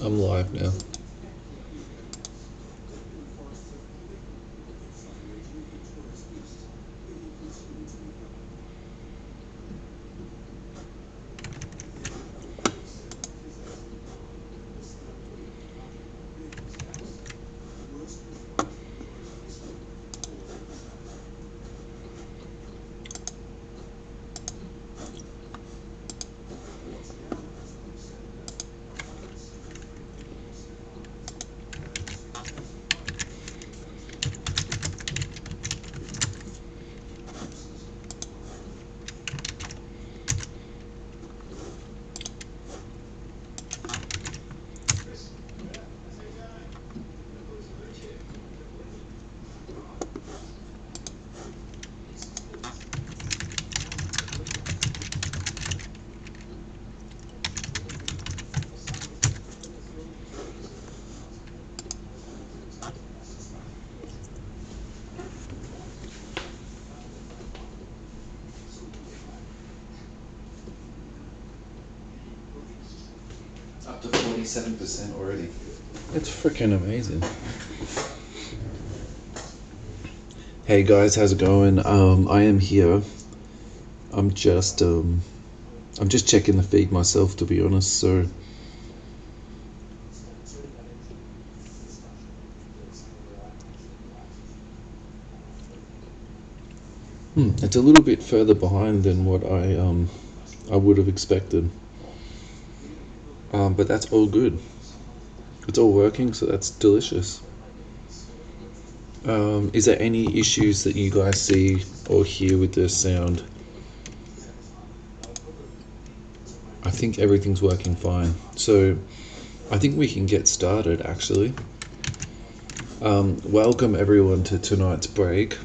I'm live now. Up to 47% already. It's freaking amazing. Hey guys, how's it going? I am here. I'm just checking the feed myself, to be honest. So it's a little bit further behind than what I would have expected. But that's all good. It's all working, so that's delicious. Is there any issues that you guys see or hear with the sound? I think everything's working fine. So I think we can get started actually. Welcome everyone to tonight's break.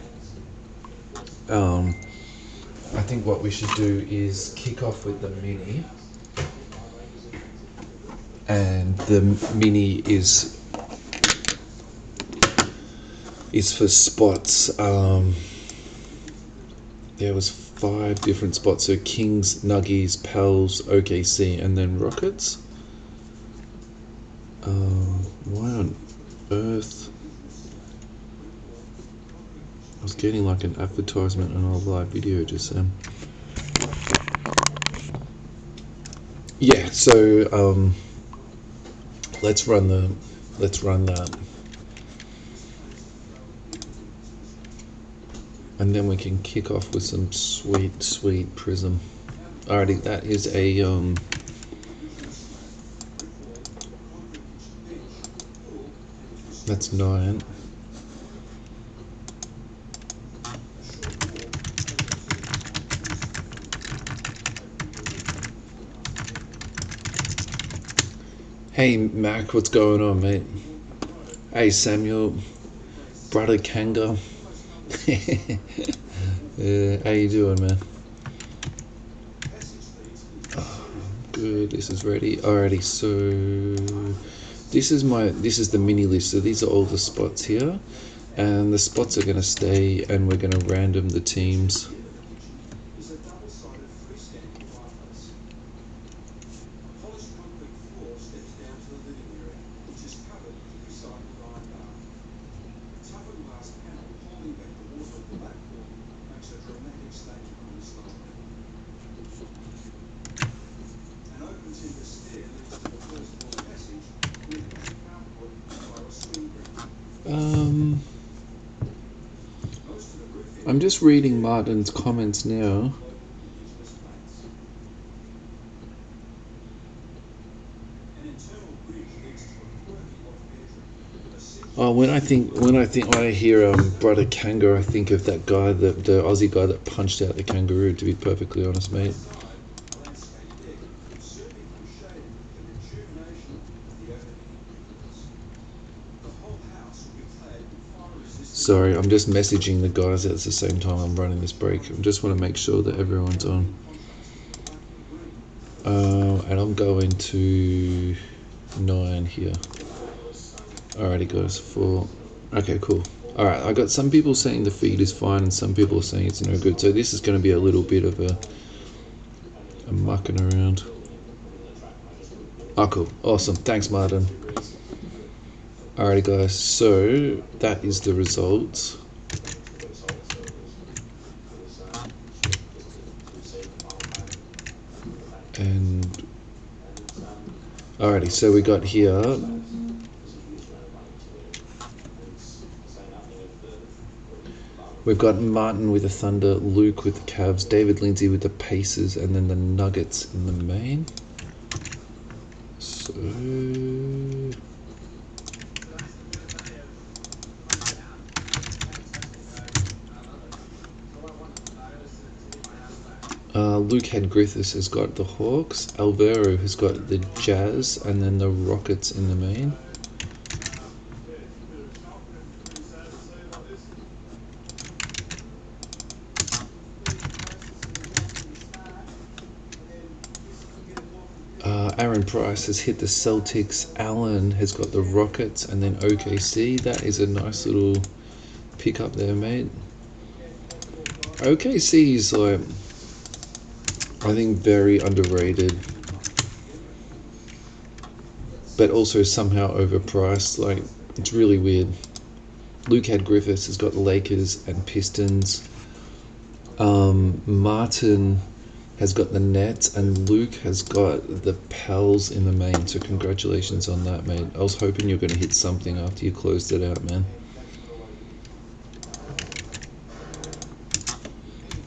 I think what we should do is kick off with the mini. And the mini is for spots. There was 5 different spots, so Kings, Nuggies, Pals, OKC, and then Rockets. Why on earth? I was getting like an advertisement on a live video just then. Yeah, so let's run that. And then we can kick off with some sweet Prizm. Alrighty, that is a that's 9. Hey Mac, what's going on, mate? Hey Samuel, brother Kanga. How you doing, man? Oh, good, this is ready. Alrighty, so this is the mini list. So these are all the spots here, and the spots are gonna stay, and we're gonna random the teams. I'm just reading Martin's comments now. Oh, when I hear brother Kanga, I think of that guy, the Aussie guy that punched out the kangaroo. To be perfectly honest, mate. Sorry, I'm just messaging the guys at the same time I'm running this break. I just want to make sure that everyone's on. And I'm going to 9 here. Alrighty guys, 4. Okay, cool. Alright, I got some people saying the feed is fine and some people are saying it's no good. So this is going to be a little bit of a mucking around. Oh, cool. Awesome. Thanks, Martin. Alrighty, guys. So that is the results. And alrighty, so we got here. We've got Martin with the Thunder, Luke with the Cavs, David Lindsay with the Pacers, and then the Nuggets in the main. So Luke had Griffiths has got the Hawks, Alvaro has got the Jazz, and then the Rockets in the main. Aaron Price has hit the Celtics, Allen has got the Rockets, and then OKC. That is a nice little pick up there, mate. OKC is like, I think, very underrated, but also somehow overpriced. Like, it's really weird. Luke had Griffiths has got the Lakers and Pistons. Martin has got the Nets, and Luke has got the Pels in the main. So congratulations on that, mate. I was hoping you were going to hit something after you closed it out, man.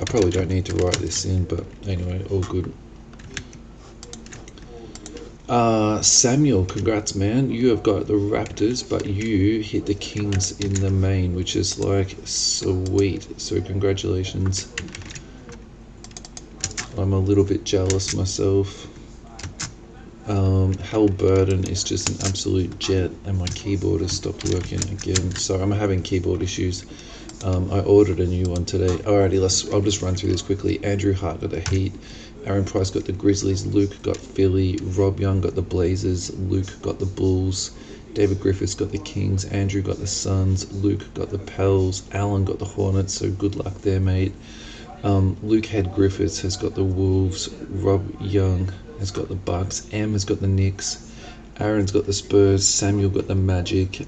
I probably don't need to write this in, but anyway, all good. Samuel, congrats, man. You have got the Raptors, but you hit the Kings in the main, which is like sweet. So congratulations. I'm a little bit jealous myself. Halliburton is just an absolute jet, and my keyboard has stopped working again. So I'm having keyboard issues. I ordered a new one today. Alrighty, I'll just run through this quickly. Andrew Hart got the Heat. Aaron Price got the Grizzlies. Luke got Philly. Rob Young got the Blazers. Luke got the Bulls. David Griffiths got the Kings. Andrew got the Suns. Luke got the Pels. Alan got the Hornets. So good luck there, mate. Luke Head Griffiths has got the Wolves. Rob Young has got the Bucks. Em has got the Knicks. Aaron's got the Spurs. Samuel got the Magic.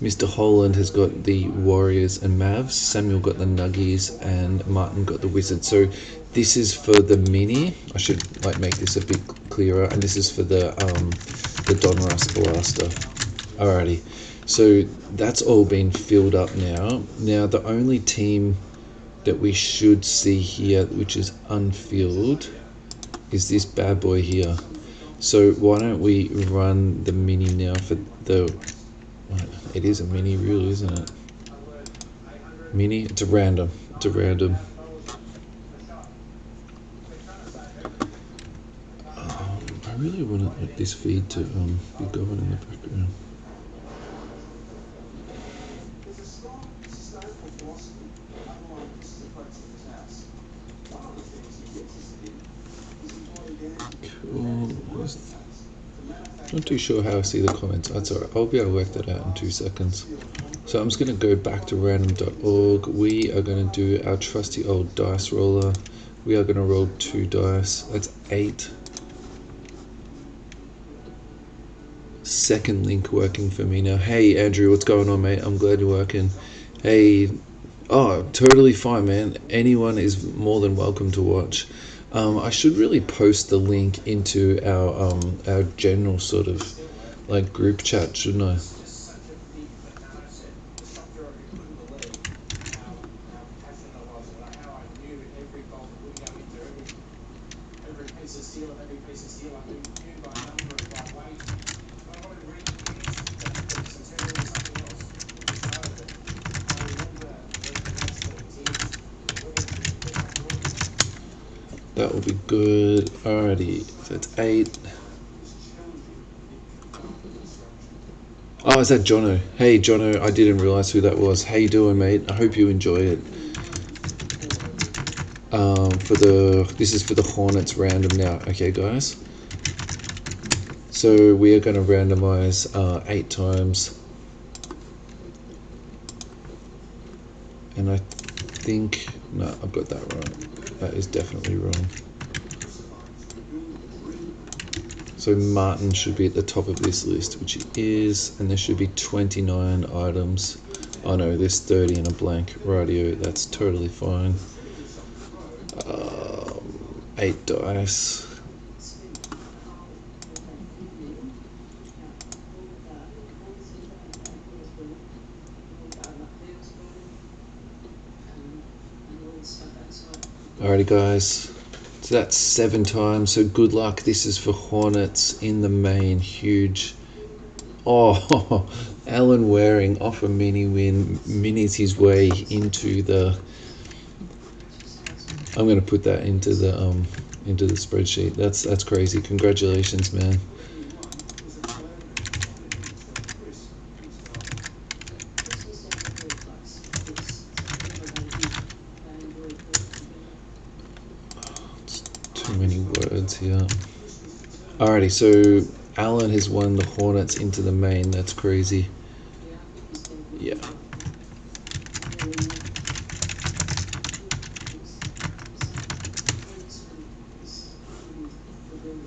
Mr. Holland has got the Warriors and Mavs. Samuel got the Nuggies, and Martin got the Wizards. So this is for the mini. I should make this a bit clearer. And this is for the Donruss Blaster. Alrighty. So that's all been filled up now. Now the only team that we should see here, which is unfilled, is this bad boy here. So why don't we run the mini now for the... It is a mini, really, isn't it? Mini? It's a random. It's a random. I really want to this feed to be going in the background. Cool. Not too sure how I see the comments. That's alright. I'll be able to work that out in 2 seconds. So I'm just going to go back to random.org. We are going to do our trusty old dice roller. We are going to roll 2 dice. That's 8. Second link working for me now. Hey Andrew, what's going on, mate? I'm glad you're working. Hey, oh, totally fine, man. Anyone is more than welcome to watch. I should really post the link into our general sort of like group chat, shouldn't I? That will be good. Alrighty, so it's 8. Oh, is that Jono? Hey Jono, I didn't realize who that was. How you doing, mate? I hope you enjoy it. This is for the Hornets random now. Okay, guys. So we are going to randomize 8 times, and I think no, I've got that wrong. That is definitely wrong. So Martin should be at the top of this list, which he is, and there should be 29 items. Oh no, there's 30 in a blank. Radio, that's totally fine. 8 dice. Alrighty guys, so that's 7 times, so good luck. This is for Hornets in the main, huge. Oh, Alan Waring off a mini win, minis his way into the, I'm going to put that into the spreadsheet. That's crazy. Congratulations, man. Too many words here. Alrighty, so Alan has won the Hornets into the main. That's crazy. Yeah.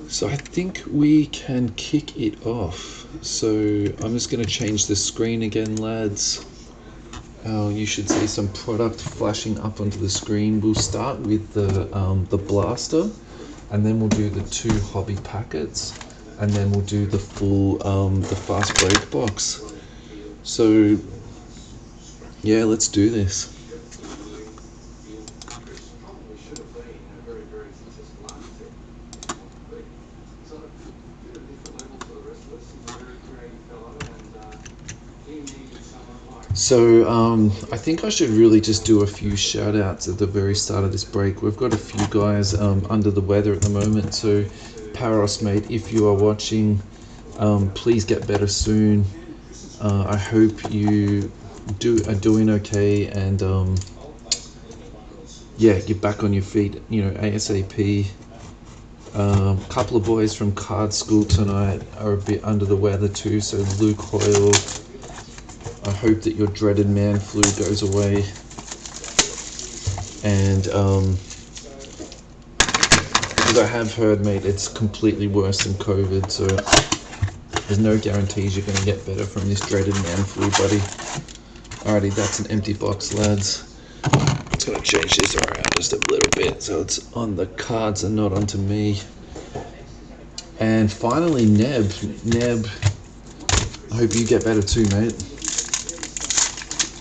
So I think we can kick it off. So I'm just going to change the screen again, lads. Oh, you should see some product flashing up onto the screen. We'll start with the blaster, and then we'll do the 2 hobby packets, and then we'll do the full the fast break box. So yeah, let's do this. So I think I should really just do a few shout outs at the very start of this break. We've got a few guys under the weather at the moment, so Paros mate, if you are watching, please get better soon. I hope you are doing okay, and yeah, get back on your feet, you know, ASAP. Couple of boys from card school tonight are a bit under the weather too, so Luke Hoyle, I hope that your dreaded man flu goes away. And because I have heard, mate, it's completely worse than COVID, so there's no guarantees you're going to get better from this dreaded man flu, buddy. Alrighty, that's an empty box, lads. I'm just going to change this around just a little bit so it's on the cards and not onto me. And finally, Neb, I hope you get better too, mate.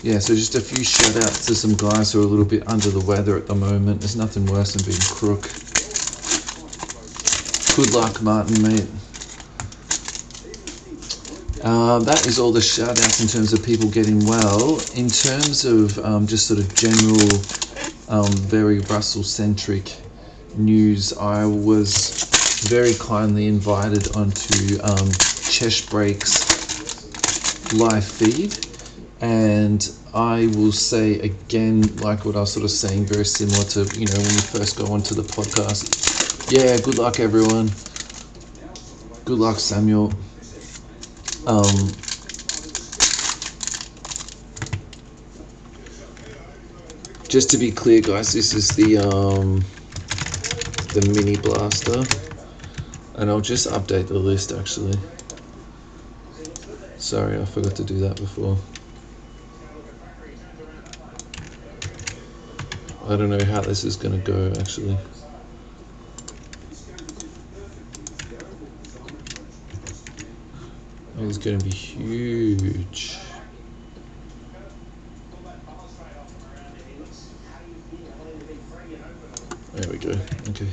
Yeah, so just a few shout outs to some guys who are a little bit under the weather at the moment. There's nothing worse than being crook. Good luck, Martin, mate. That is all the shout outs in terms of people getting well. In terms of just sort of general, very Russell centric news, I was very kindly invited onto Chesh Break's live feed. And I will say again, like what I was sort of saying, very similar to, you know, when you first go onto the podcast. Yeah, good luck, everyone. Good luck, Samuel. Just to be clear, guys, this is the mini blaster, and I'll just update the list actually. Sorry, I forgot to do that before. I don't know how this is going to go, actually. It's going to be huge. There we go. Okay.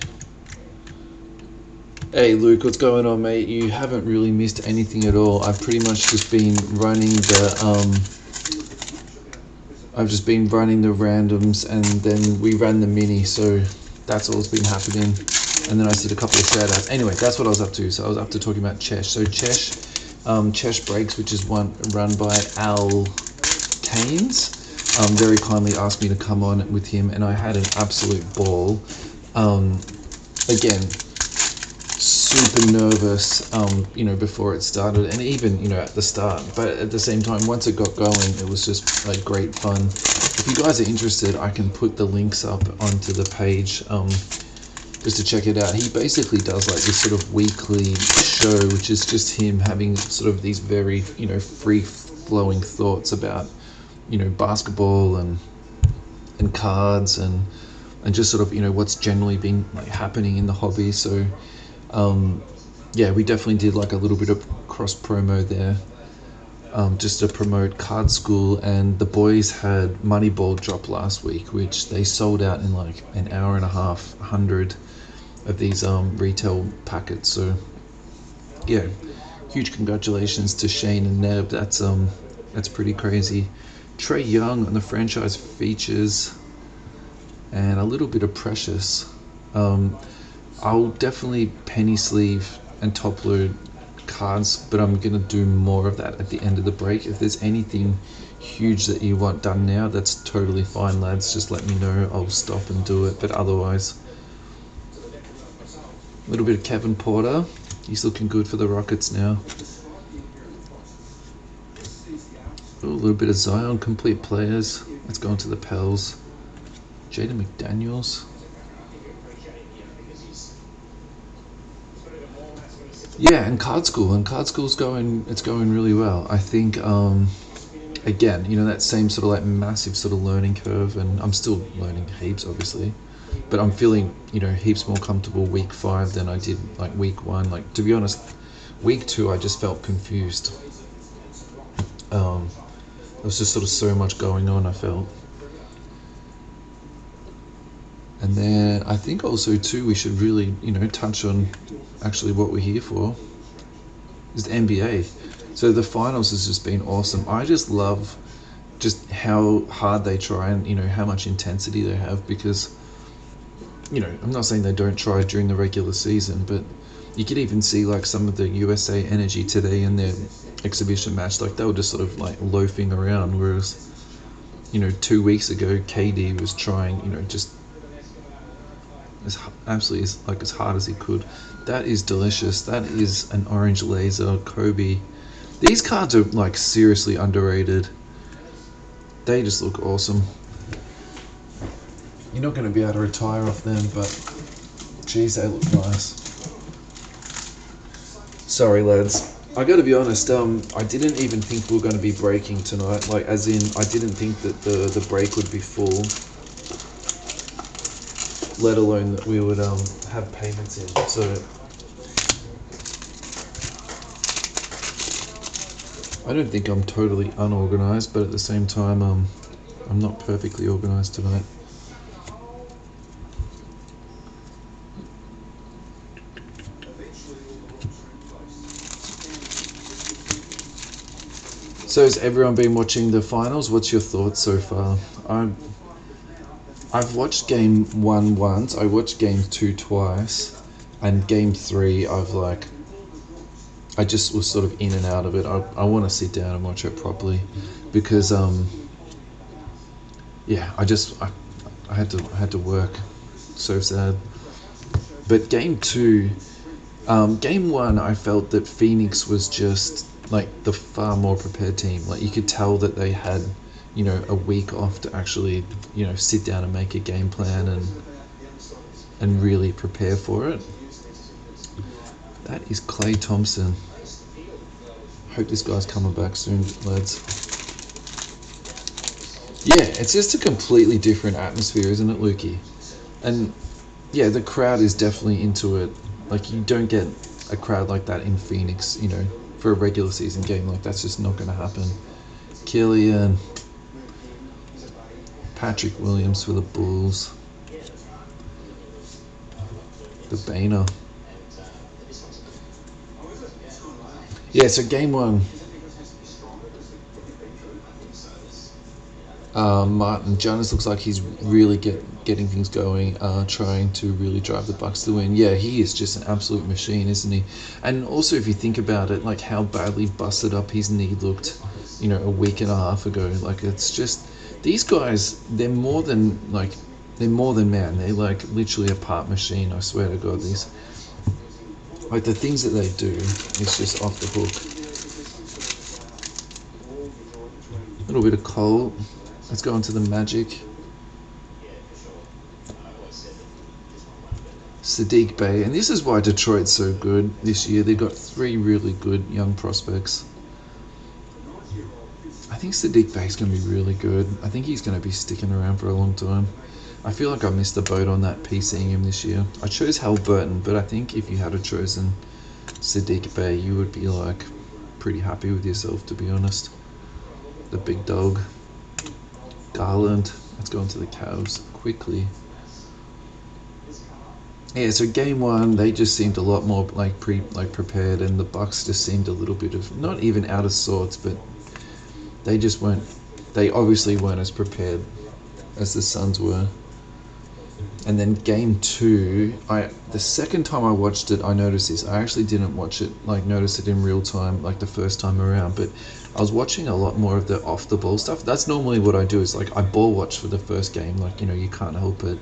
Hey Luke, what's going on, mate? You haven't really missed anything at all. I've pretty much just been running the I've just been running the randoms, and then we ran the mini, so that's all that's been happening. And then I did a couple of shout outs. Anyway, that's what I was up to. So I was up to talking about Chesh. So Chesh Breaks, which is run by Al Keynes, very kindly asked me to come on with him, and I had an absolute ball. Again, super nervous, you know, before it started, and even, you know, at the start, but at the same time, once it got going, it was just like great fun. If you guys are interested, I can put the links up onto the page, just to check it out. He basically does like this sort of weekly show show, which is just him having sort of these very, free flowing thoughts about, basketball and cards and just sort of, what's generally been like happening in the hobby. So yeah, we definitely did like a little bit of cross promo there, just to promote Card School. And the boys had Moneyball drop last week, which they sold out in like an hour and a half, 100 of these retail packets. So yeah, huge congratulations to Shane and Neb. That's pretty crazy. Trey Young on the franchise features, and a little bit of Precious. I'll definitely penny sleeve and top load cards, but I'm gonna do more of that at the end of the break. If there's anything huge that you want done now, that's totally fine, lads. Just let me know, I'll stop and do it. But otherwise, a little bit of Kevin Porter. He's looking good for the Rockets now. Ooh, a little bit of Zion, complete players. Let's go on to the Pels. Jaden McDaniels. Yeah, and Card School's going really well. I think again, that same sort of like massive sort of learning curve, and I'm still learning heaps obviously, but I'm feeling heaps more comfortable week 5 than I did like week 1. Like, to be honest, week 2 I just felt confused. There was just sort of so much going on, I felt. And then I think also too we should really touch on actually what we're here for, is the NBA. So the finals has just been awesome. I just love just how hard they try and how much intensity they have, because I'm not saying they don't try during the regular season, but you could even see like some of the USA energy today in their exhibition match. Like, they were just sort of like loafing around, whereas 2 weeks ago KD was trying just as absolutely as hard as he could. That is delicious. That is an orange laser Kobe. These cards are like seriously underrated. They just look awesome. You're not going to be able to retire off them, but geez, they look nice. Sorry, lads. I got to be honest. I didn't even think we were going to be breaking tonight. Like, as in, I didn't think that the break would be full, let alone that we would have payments in. So I don't think I'm totally unorganized, but at the same time, I'm not perfectly organized tonight. So has everyone been watching the finals? What's your thoughts so far? I've watched game 1 once, I watched game 2 twice, and game 3 I just was sort of in and out of it. I want to sit down and watch it properly, because yeah, I had to work. So sad. But game 2, game 1, I felt that Phoenix was just like the far more prepared team. Like, you could tell that they had a week off to actually sit down and make a game plan and really prepare for it. That is Klay Thompson. Hope this guy's coming back soon, lads. Yeah, it's just a completely different atmosphere, isn't it, Lukey? And yeah, the crowd is definitely into it. Like, you don't get a crowd like that in Phoenix, for a regular season game. Like, that's just not going to happen. Killian. Patrick Williams for the Bulls. The Bainer. Yeah, so game 1. Martin Jonas looks like he's really getting things going, trying to really drive the Bucks to win. Yeah, he is just an absolute machine, isn't he? And also, if you think about it, like how badly busted up his knee looked, a week and a half ago. Like, it's just, these guys, they're more than man. They're like literally a part machine. I swear to God, these, like, the things that they do is just off the hook. A little bit of Cole. Let's go into the Magic. Sadiq Bey, and this is why Detroit's so good this year. They've got 3 really good young prospects. I think Sadiq Bey's going to be really good. I think he's going to be sticking around for a long time. I feel like I missed the boat on that PCing him this year. I chose Halliburton, but I think if you had chosen Sadiq Bey, you would be like pretty happy with yourself, to be honest. The big dog. Garland. Let's go into the Cavs quickly. Yeah, so game 1, they just seemed a lot more prepared, and the Bucks just seemed a little bit of, not even out of sorts, but they just weren't. They obviously weren't as prepared as the Suns were. And then game 2, the second time I watched it, I noticed this. I actually didn't notice it in real time, like the first time around, but I was watching a lot more of the off the ball stuff. That's normally what I do, is I ball watch for the first game, you can't help it.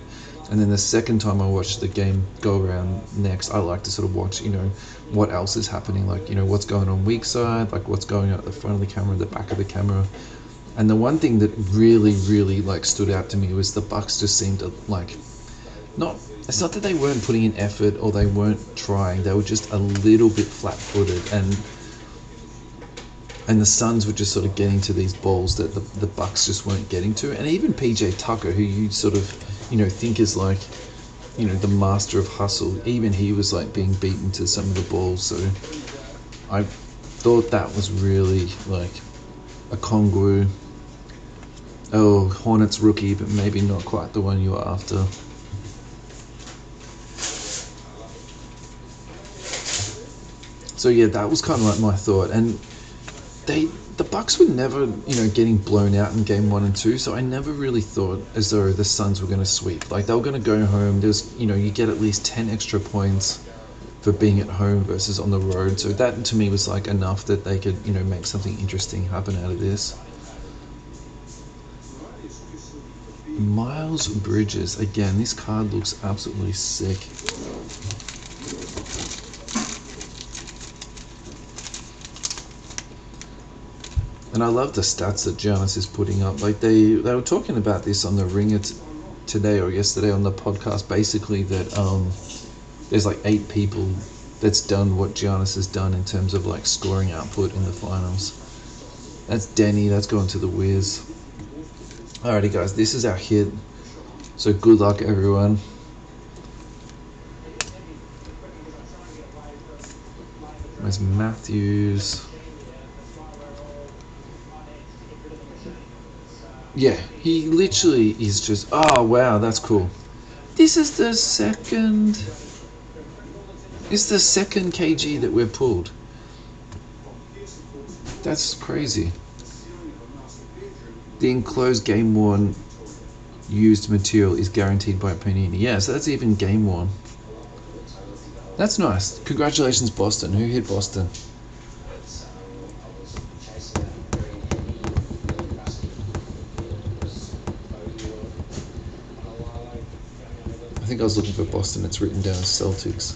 And then the second time I watch the game go around next, I like to sort of watch, what else is happening, what's going on weak side, what's going on at the front of the camera, the back of the camera. And the one thing that really, really stood out to me was the Bucks just seemed to it's not that they weren't putting in effort or they weren't trying, they were just a little bit flat-footed, and the Suns were just sort of getting to these balls that the Bucks just weren't getting to. And even PJ Tucker, who you sort of think is the master of hustle, even he was being beaten to some of the balls. So I thought that was really a Kongwu, Hornets rookie, but maybe not quite the one you were after. So yeah, that was kind of my thought. And the Bucks were never, getting blown out in game 1 and 2. So I never really thought as though the Suns were going to sweep. They were going to go home. There's, you get at least 10 extra points for being at home versus on the road. So that to me was enough that they could, make something interesting happen out of this. Miles Bridges, again, this card looks absolutely sick. And I love the stats that Giannis is putting up. They were talking about this on the Ringer today or yesterday on the podcast, basically that there's 8 people that's done what Giannis has done in terms of scoring output in the finals. That's Denny, that's going to the Wiz. Alrighty guys, this is our hit. So good luck everyone. There's Matthews. Yeah, he literally is just, oh wow, that's cool. This is the second KG that we've pulled. That's crazy. The enclosed game 1 used material is guaranteed by Panini. Yeah, so that's even game 1. That's nice. Congratulations, Boston. Who hit Boston? I think I was looking for Boston. It's written down as Celtics.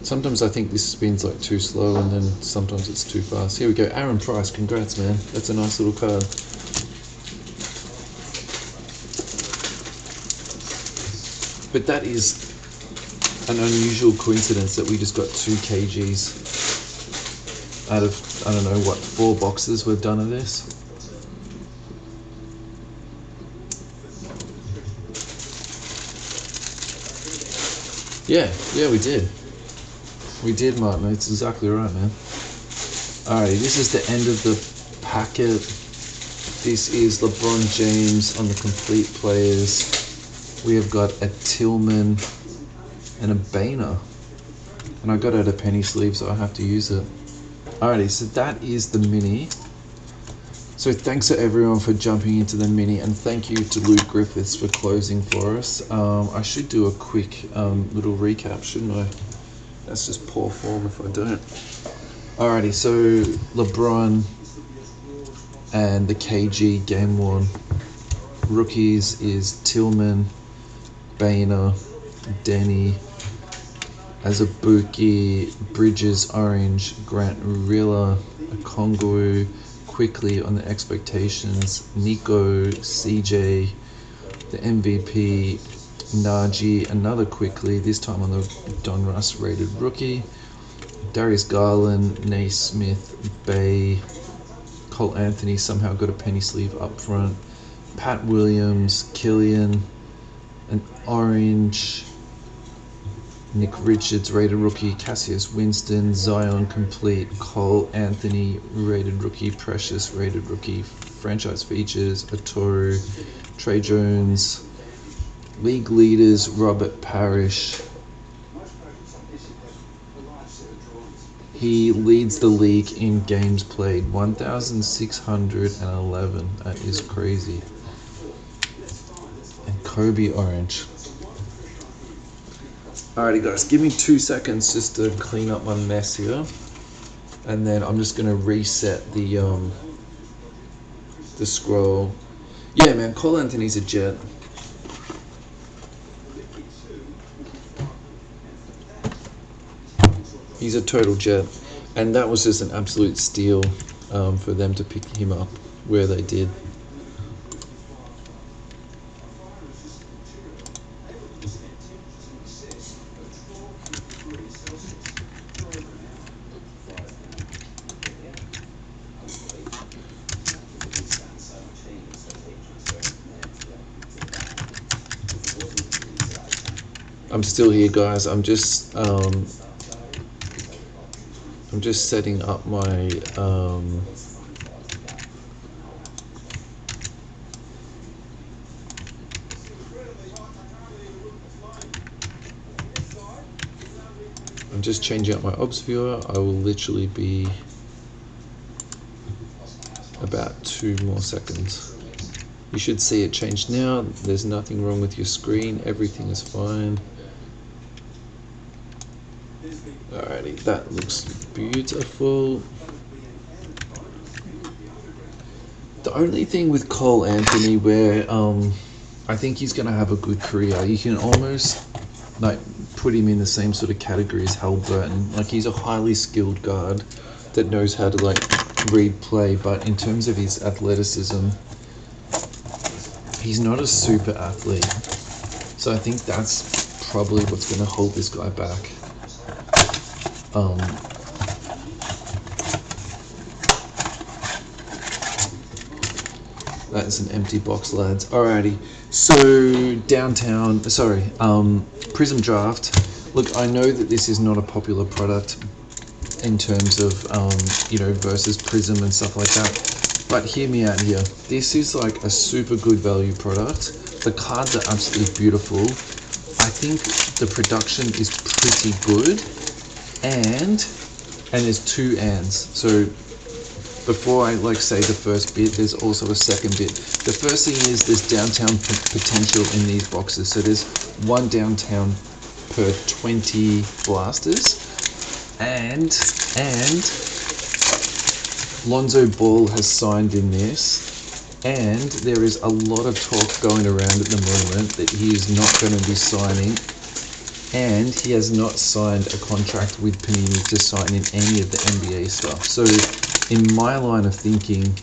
Sometimes I think this spins too slow, and then sometimes it's too fast. Here we go. Aaron Price. Congrats, man. That's a nice little card. But that is an unusual coincidence that we just got 2 KGs out of, I don't know, 4 boxes we've done of this. Yeah, we did. We did, Martin. That's exactly right, man. Alrighty, this is the end of the packet. This is LeBron James on the complete players. We have got a Tillman and a Boehner. And I got out a penny sleeve, so I have to use it. Alrighty, so that is the mini. So thanks to everyone for jumping into the mini, and thank you to Luke Griffiths for closing for us. I should do a quick little recap, shouldn't I? That's just poor form if I don't. Alrighty, so LeBron and the KG game 1. Rookies is Tillman, Boehner, Denny, Azubuike, Bridges orange, Grant Rilla, Okongwu, quickly on the expectations. Nico, CJ, the MVP, Najee, another quickly, this time on the Donruss rated rookie. Darius Garland, Naismith, Bay, Cole Anthony somehow got a penny sleeve up front. Pat Williams, Killian, an orange. Nick Richards, rated rookie. Cassius Winston, Zion complete. Cole Anthony, rated rookie. Precious, rated rookie. Franchise features, Atoru, Trey Jones. League leaders, Robert Parrish. He leads the league in games played, 1,611. That is crazy. And Kobe orange. Alrighty guys, give me 2 seconds just to clean up my mess here, and then I'm just gonna reset the scroll. Yeah man, Cole Anthony's a jet. He's a total jet, and that was just an absolute steal for them to pick him up where they did. I'm still here guys, I'm just setting up my I'm just changing up my obs viewer. I will literally be about 2 more seconds. You should see it change now. There's nothing wrong with your screen, everything is fine. Alrighty, that looks beautiful. The only thing with Cole Anthony where I think he's going to have a good career, you can almost like put him in the same sort of category as Halliburton. Like he's a highly skilled guard that knows how to like read play, but in terms of his athleticism, he's not a super athlete. So I think that's probably what's going to hold this guy back. That's an empty box, lads. Alrighty, so downtown, sorry, Prizm draft. Look, I know that this is not a popular product in terms of, you know, versus Prizm and stuff like that, but hear me out here. This is like a super good value product. The cards are absolutely beautiful. I think the production is pretty good, and there's 2 ands. So before I like say the first bit, there's also a second bit. The first thing is there's downtown potential in these boxes. So there's 1 downtown per 20 blasters, and Lonzo Ball has signed in this, and there is a lot of talk going around at the moment that he is not going to be signing, and he has not signed a contract with Panini to sign in any of the NBA stuff. So in my line of thinking,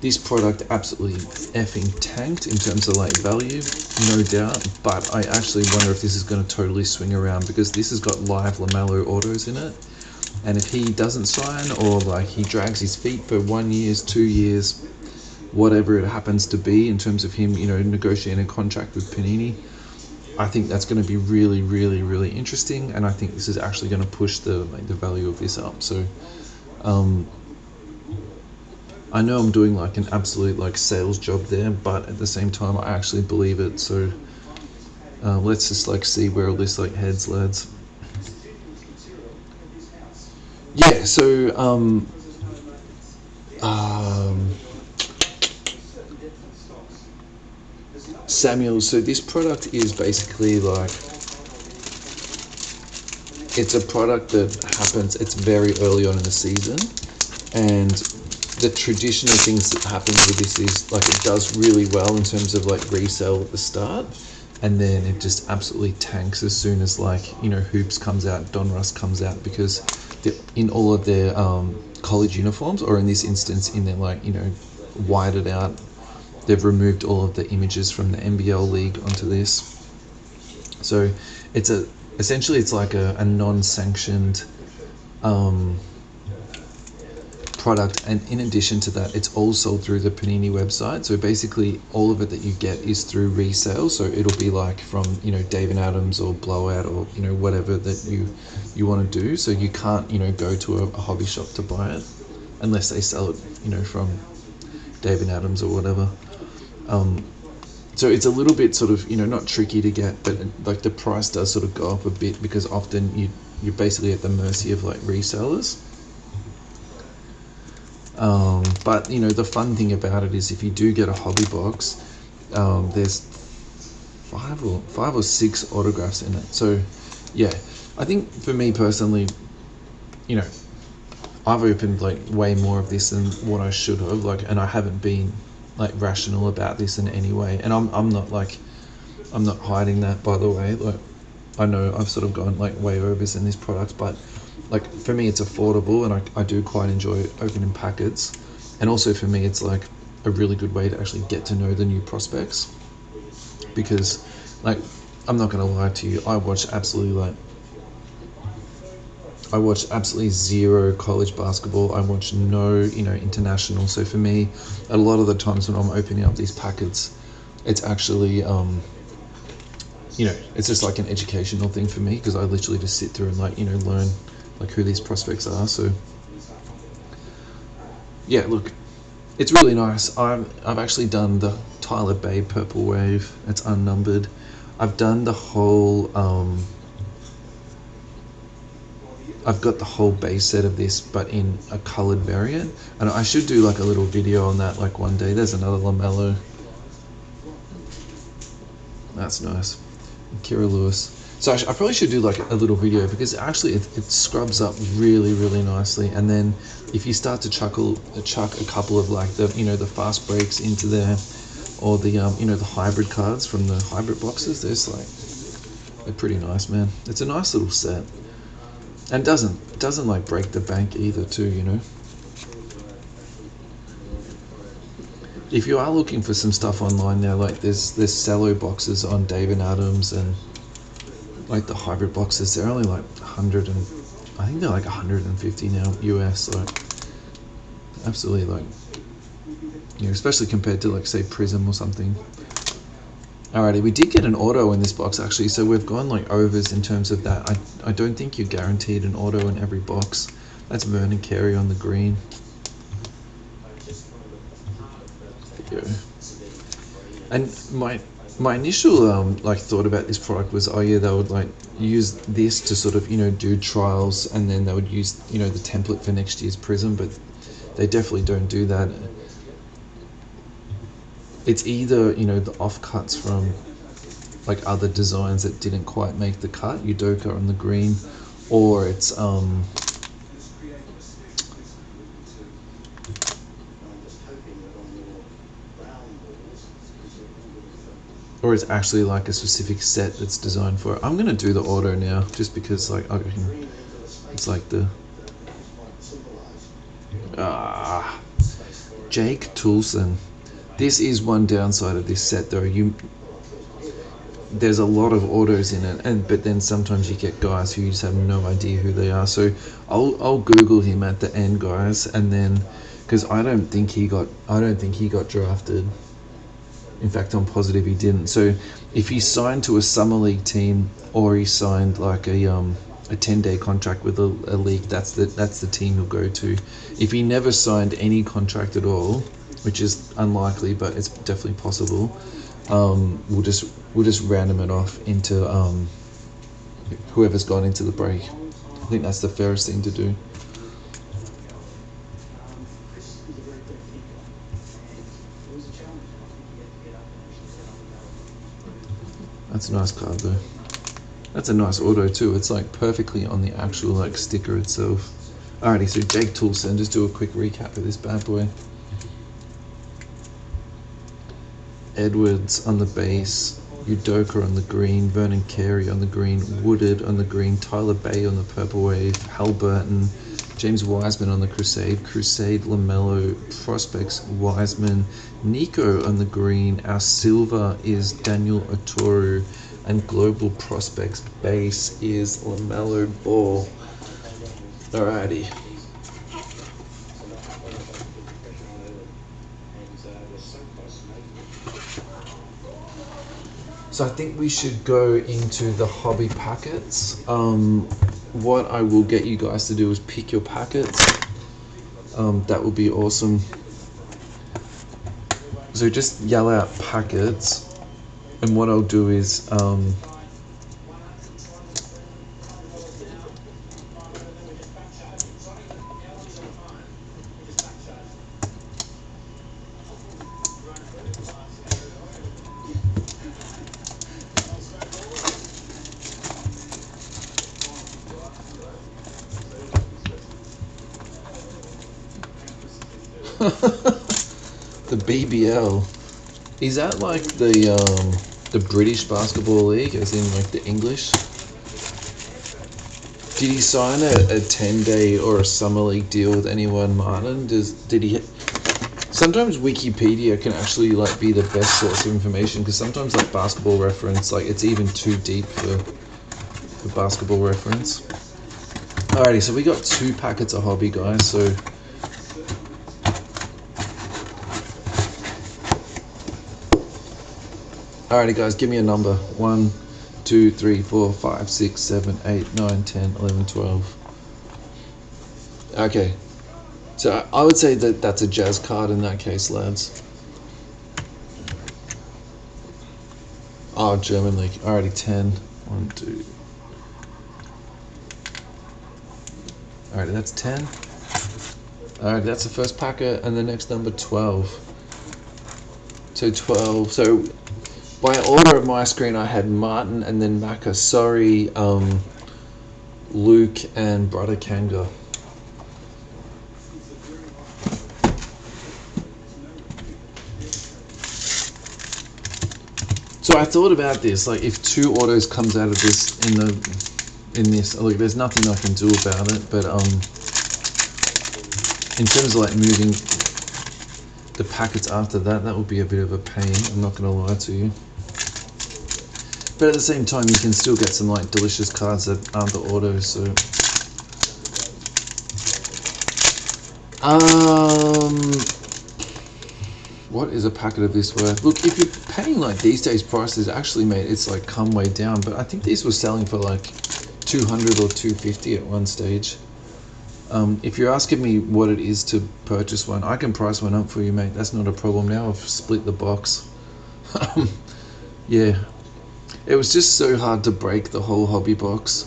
this product absolutely effing tanked in terms of like value, no doubt, but I actually wonder if this is going to totally swing around, because this has got live LaMelo autos in it, and if he doesn't sign, or like he drags his feet for 1 year, 2 years, whatever it happens to be in terms of him, you know, negotiating a contract with Panini, I think that's going to be really, really, really interesting, and I think this is actually going to push the value of this up. So I know I'm doing like an absolute like sales job there, but at the same time I actually believe it. So let's just like see where all this like heads, lads. Yeah, so Samuel, so this product is basically like, it's a product that happens, it's very early on in the season, and the traditional things that happens with this is like it does really well in terms of like resale at the start, and then it just absolutely tanks as soon as like, you know, Hoops comes out, Donruss comes out, because in all of their college uniforms, or in this instance, in their like, you know, whited out. They've removed all of the images from the NBL league onto this. So it's essentially it's like a non-sanctioned product, and in addition to that, it's all sold through the Panini website. So basically all of it that you get is through resale. So it'll be like from, you know, David Adams or Blowout, or, you know, whatever that you want to do. So you can't, you know, go to a hobby shop to buy it unless they sell it, you know, from David Adams or whatever. So it's a little bit sort of, you know, not tricky to get, but like the price does sort of go up a bit, because often you're basically at the mercy of like resellers. But you know, the fun thing about it is if you do get a hobby box, there's five or six autographs in it. So yeah, I think for me personally, you know, I've opened like way more of this than what I should have, like, and I haven't been like rational about this in any way, and I'm not hiding that, by the way. Like, I know I've sort of gone like way overs in this product, but like for me it's affordable, and I do quite enjoy opening packets, and also for me it's like a really good way to actually get to know the new prospects, because like, I'm not gonna lie to you, I watch absolutely zero college basketball. I watch no, you know, international. So for me, a lot of the times when I'm opening up these packets, it's actually, you know, it's just like an educational thing for me, because I literally just sit through and like, you know, learn like who these prospects are. So yeah, look, it's really nice. I've actually done the Tyler Bay Purple Wave. It's unnumbered. I've done the whole, I've got the whole base set of this, but in a colored variant, and I should do like a little video on that like one day. There's another LaMelo. That's nice. And Kira Lewis. So I probably should do like a little video, because actually it scrubs up really, really nicely. And then if you start to chuck a couple of like the, you know, the fast breaks into there, or the you know, the hybrid cards from the hybrid boxes, they're pretty nice, man. It's a nice little set. And doesn't like break the bank either too, you know. If you are looking for some stuff online now, like there's cello boxes on David Adams, and like the hybrid boxes, they're only like 100, and I think they're like 150 now US. Like absolutely, like, you know, especially compared to like say Prizm or something. Alrighty, we did get an auto in this box actually, so we've gone like overs in terms of that. I don't think you're guaranteed an auto in every box. That's Vernon Carey on the green. There you go. And my initial like thought about this product was, oh yeah, they would like use this to sort of, you know, do trials, and then they would use, you know, the template for next year's Prizm, but they definitely don't do that. It's either, you know, the offcuts from like other designs that didn't quite make the cut, Udoka on the green, or it's actually like a specific set that's designed for it. I'm gonna do the auto now, just because like I reckon it's like the Jake Toulson. This is one downside of this set though. There's a lot of autos in it, but then sometimes you get guys who you just have no idea who they are. So I'll Google him at the end, guys, and then, because I don't think he got drafted. In fact, I'm positive he didn't. So if he signed to a summer league team, or he signed like a 10-day contract with a league, that's the team he'll go to. If he never signed any contract at all, which is unlikely, but it's definitely possible, we'll just random it off into whoever's gone into the break. I think that's the fairest thing to do. That's a nice card though. That's a nice auto too. It's like perfectly on the actual like sticker itself. Alrighty, so Jake Toulson, just do a quick recap of this bad boy. Edwards on the base, Udoka on the green, Vernon Carey on the green, Woodard on the green, Tyler Bay on the purple wave, Halliburton, James Wiseman on the Crusade. Crusade, LaMelo, Prospects, Wiseman. Nico on the green. Our silver is Daniel Otoru. And Global Prospects base is LaMelo Ball. Alrighty. So I think we should go into the hobby packets. What I will get you guys to do is pick your packets. That would be awesome. So just yell out packets, and what I'll do is the BBL. Is that like the British Basketball League, as in like the English? Did he sign a 10-day or a summer league deal with anyone, Martin? Did he? Sometimes Wikipedia can actually like be the best source of information, because sometimes like Basketball Reference, like it's even too deep for Basketball Reference. Alrighty, so we got 2 packets of hobby, guys. So. Alrighty guys, give me a number. 1, 2, 3, 4, 5, 6, 7, 8, 9, 10, 11, 12. Okay. So I would say that that's a Jazz card in that case, lads. Oh, German League. Alrighty, 10. 1, 2. Alrighty, that's 10. Alright, that's the first packet, and the next number 12. So 12. So by order of my screen, I had Martin and then Maka. Sorry, Luke and Brother Kanga. So I thought about this, like if 2 autos comes out of this in this, look, there's nothing I can do about it, but in terms of like moving the packets after that, that would be a bit of a pain, I'm not gonna lie to you. But at the same time, you can still get some like delicious cards that aren't the autos. So, what is a packet of this worth? Look, if you're paying like these days prices, actually, mate, it's like come way down. But I think these were selling for like 200 or 250 at one stage. If you're asking me what it is to purchase one, I can price one up for you, mate. That's not a problem. Now I've split the box. Yeah. It was just so hard to break the whole hobby box,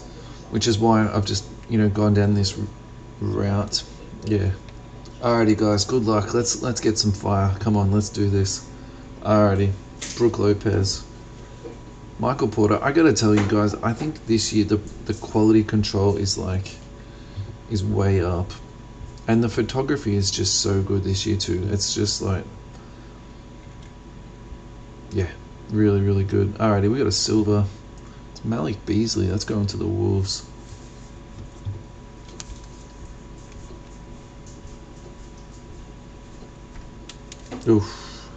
which is why I've just, gone down this route. Yeah. Alrighty, guys. Good luck. Let's get some fire. Come on, let's do this. Alrighty. Brooke Lopez. Michael Porter. I gotta tell you guys, I think this year the quality control is way up, and the photography is just so good this year too. It's just like, yeah. Really, really good. Alrighty, we got a silver. It's Malik Beasley. That's going to the Wolves. Oof.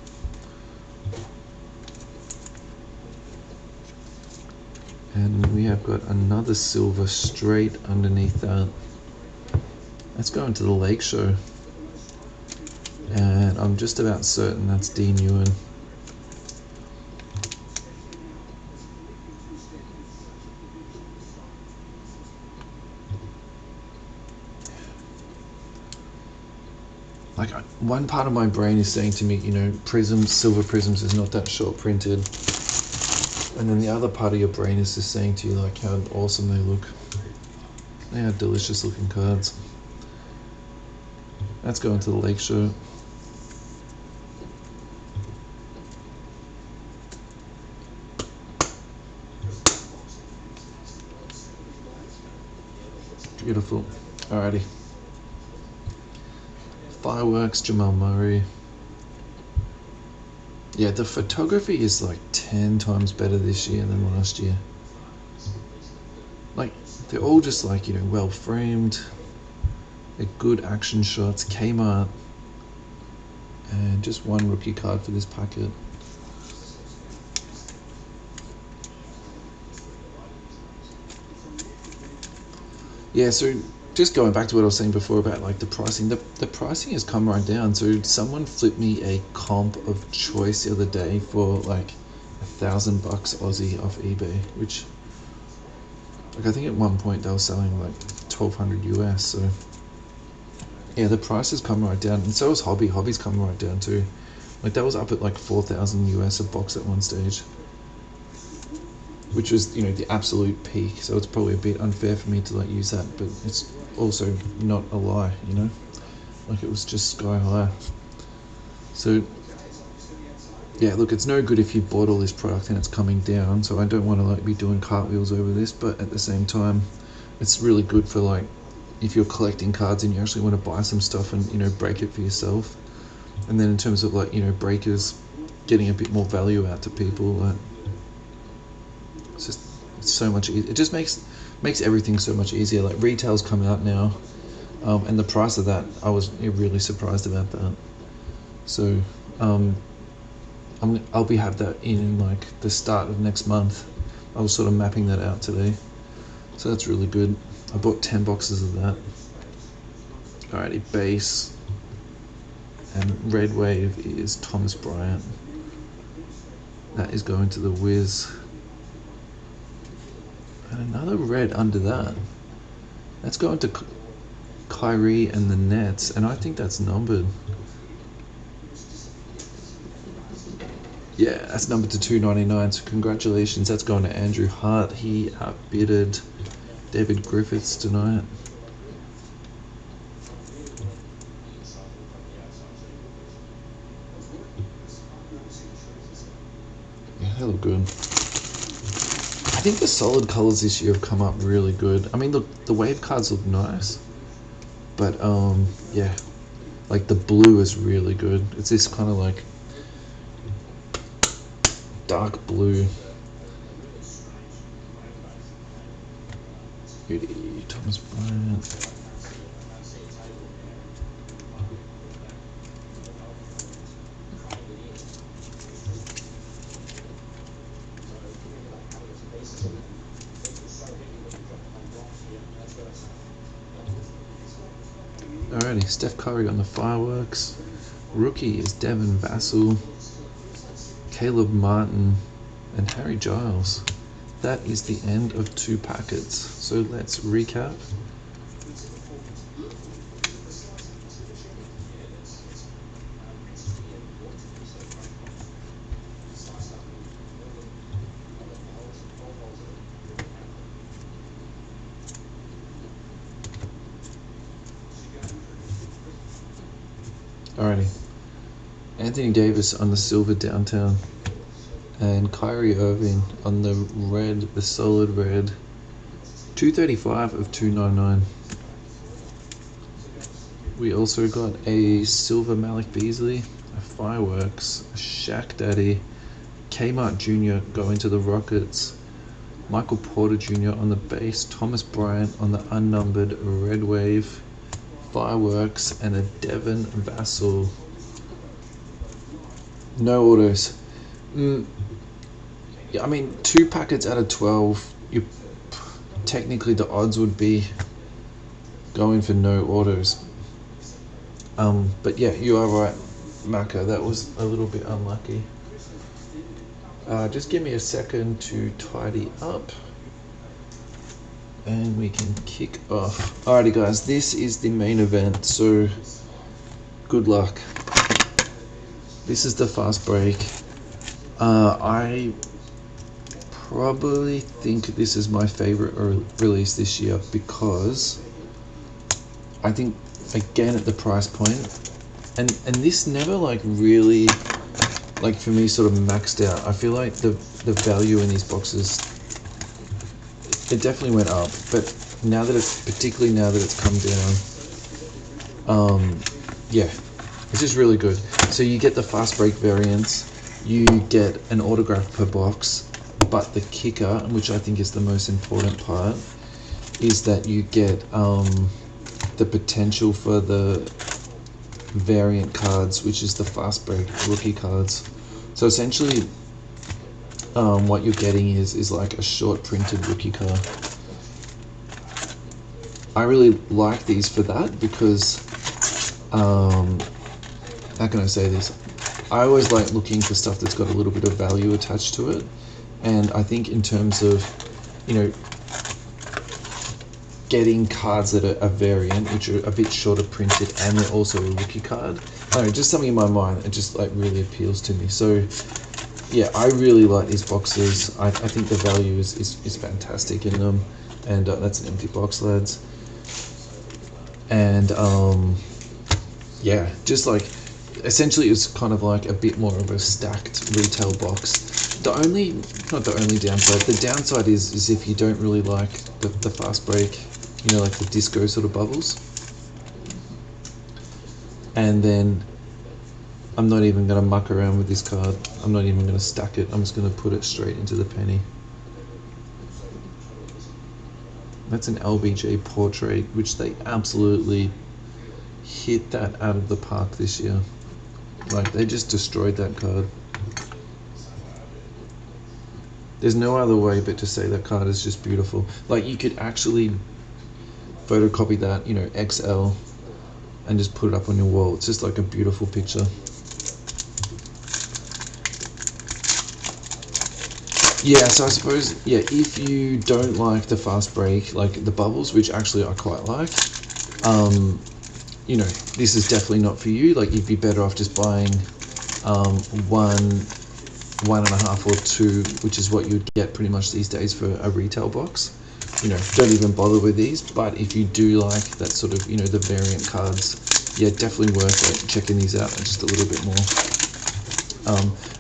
And we have got another silver straight underneath that. That's going to the Lake Show. And I'm just about certain that's Dean Ewan. Like, one part of my brain is saying to me, Prizm, silver Prizms is not that short printed. And then the other part of your brain is just saying to you, like, how awesome they look. They are delicious looking cards. That's going to the Lake Show. Beautiful. Alrighty. Fireworks, Jamal Murray. Yeah, the photography is like 10 times better this year than last year. Like, they're all just like, well framed. a good action shots, Kmart, and just one rookie card for this packet. Yeah, so just going back to what I was saying before about like the pricing, the pricing has come right down. So someone flipped me a comp of choice the other day for like $1,000 Aussie off eBay, which like I think at one point they were selling like 1,200 US. So yeah, the price has come right down, and so is Hobby. Hobby's come right down too. Like that was up at like 4,000 US a box at one stage, which was, you know, the absolute peak. So it's probably a bit unfair for me to like use that, but it's also not a lie, you know, like it was just sky high. So yeah, look, it's no good if you bought all this product and it's coming down. So I don't want to like be doing cartwheels over this, but at the same time, it's really good for like if you're collecting cards and you actually want to buy some stuff and, you know, break it for yourself. And then in terms of like, you know, breakers, getting a bit more value out to people, like it's so much easier. It just makes everything so much easier. Like retail's come out now, and the price of that, I was really surprised about that. So I'll be have that in like the start of next month. I was sort of mapping that out today, so that's really good. I bought 10 boxes of that. Alrighty, base and red wave is Thomas Bryant. That is going to the Wiz. And another red under that. That's going to Kyrie and the Nets, and I think that's numbered. Yeah, that's numbered to 299. So congratulations. That's going to Andrew Hart. He outbidded David Griffiths tonight. Yeah, they look good. I think the solid colors this year have come up really good. I mean, look, the wave cards look nice, but yeah, like the blue is really good. It's this kind of like dark blue. Beauty, Thomas Bryant. Alrighty, Steph Curry on the fireworks. Rookie is Devin Vassell, Caleb Martin, and Harry Giles. That is the end of 2 packets. So let's recap. Alrighty. Anthony Davis on the silver downtown. And Kyrie Irving on the red, the solid red. 235 of 299. We also got a silver Malik Beasley, a fireworks, a Shaq Daddy, Kmart Jr. going to the Rockets, Michael Porter Jr. on the base, Thomas Bryant on the unnumbered red wave, fireworks, and a Devin Vassell. No autos. Yeah, I mean, 2 packets out of 12. Technically, the odds would be going for no autos. But yeah, you are right, Maka. That was a little bit unlucky. Just give me a second to tidy up, and we can kick off. Alrighty, guys, this is the main event. So, good luck. This is the fast break. I probably think this is my favorite release this year because I think, again, at the price point, and this never like really, like for me, sort of maxed out. I feel like the value in these boxes, it definitely went up, but now that particularly now that it's come down, yeah, it's just really good. So you get the fast break variants, you get an autograph per box, but the kicker, which I think is the most important part, is that you get the potential for the variant cards, which is the fast break rookie cards. So essentially, what you're getting is like a short printed rookie card. I really like these for that because, how can I say this? I always like looking for stuff that's got a little bit of value attached to it, and I think in terms of, you know, getting cards that are a variant, which are a bit shorter printed, and they're also a rookie card. I don't know, just something in my mind, it just like really appeals to me. So yeah, I really like these boxes. I think the value is fantastic in them, and that's an empty box, lads. And yeah, just like essentially it's kind of like a bit more of a stacked retail box. Not the only downside. The downside is if you don't really like the fast break, you know, like the disco sort of bubbles. And then I'm not even going to muck around with this card. I'm not even going to stack it. I'm just going to put it straight into the penny. That's an LBJ portrait, which they absolutely hit that out of the park this year. Like, they just destroyed that card. There's no other way but to say that card is just beautiful. Like, you could actually photocopy that, you know, XL, and just put it up on your wall. It's just like a beautiful picture. Yeah, so I suppose, yeah, if you don't like the fast break, like the bubbles, which actually I quite like, you know, this is definitely not for you. Like, you'd be better off just buying 1.5 or 2, which is what you'd get pretty much these days for a retail box. You know, don't even bother with these. But if you do like that sort of, you know, the variant cards, yeah, definitely worth it checking these out just a little bit more.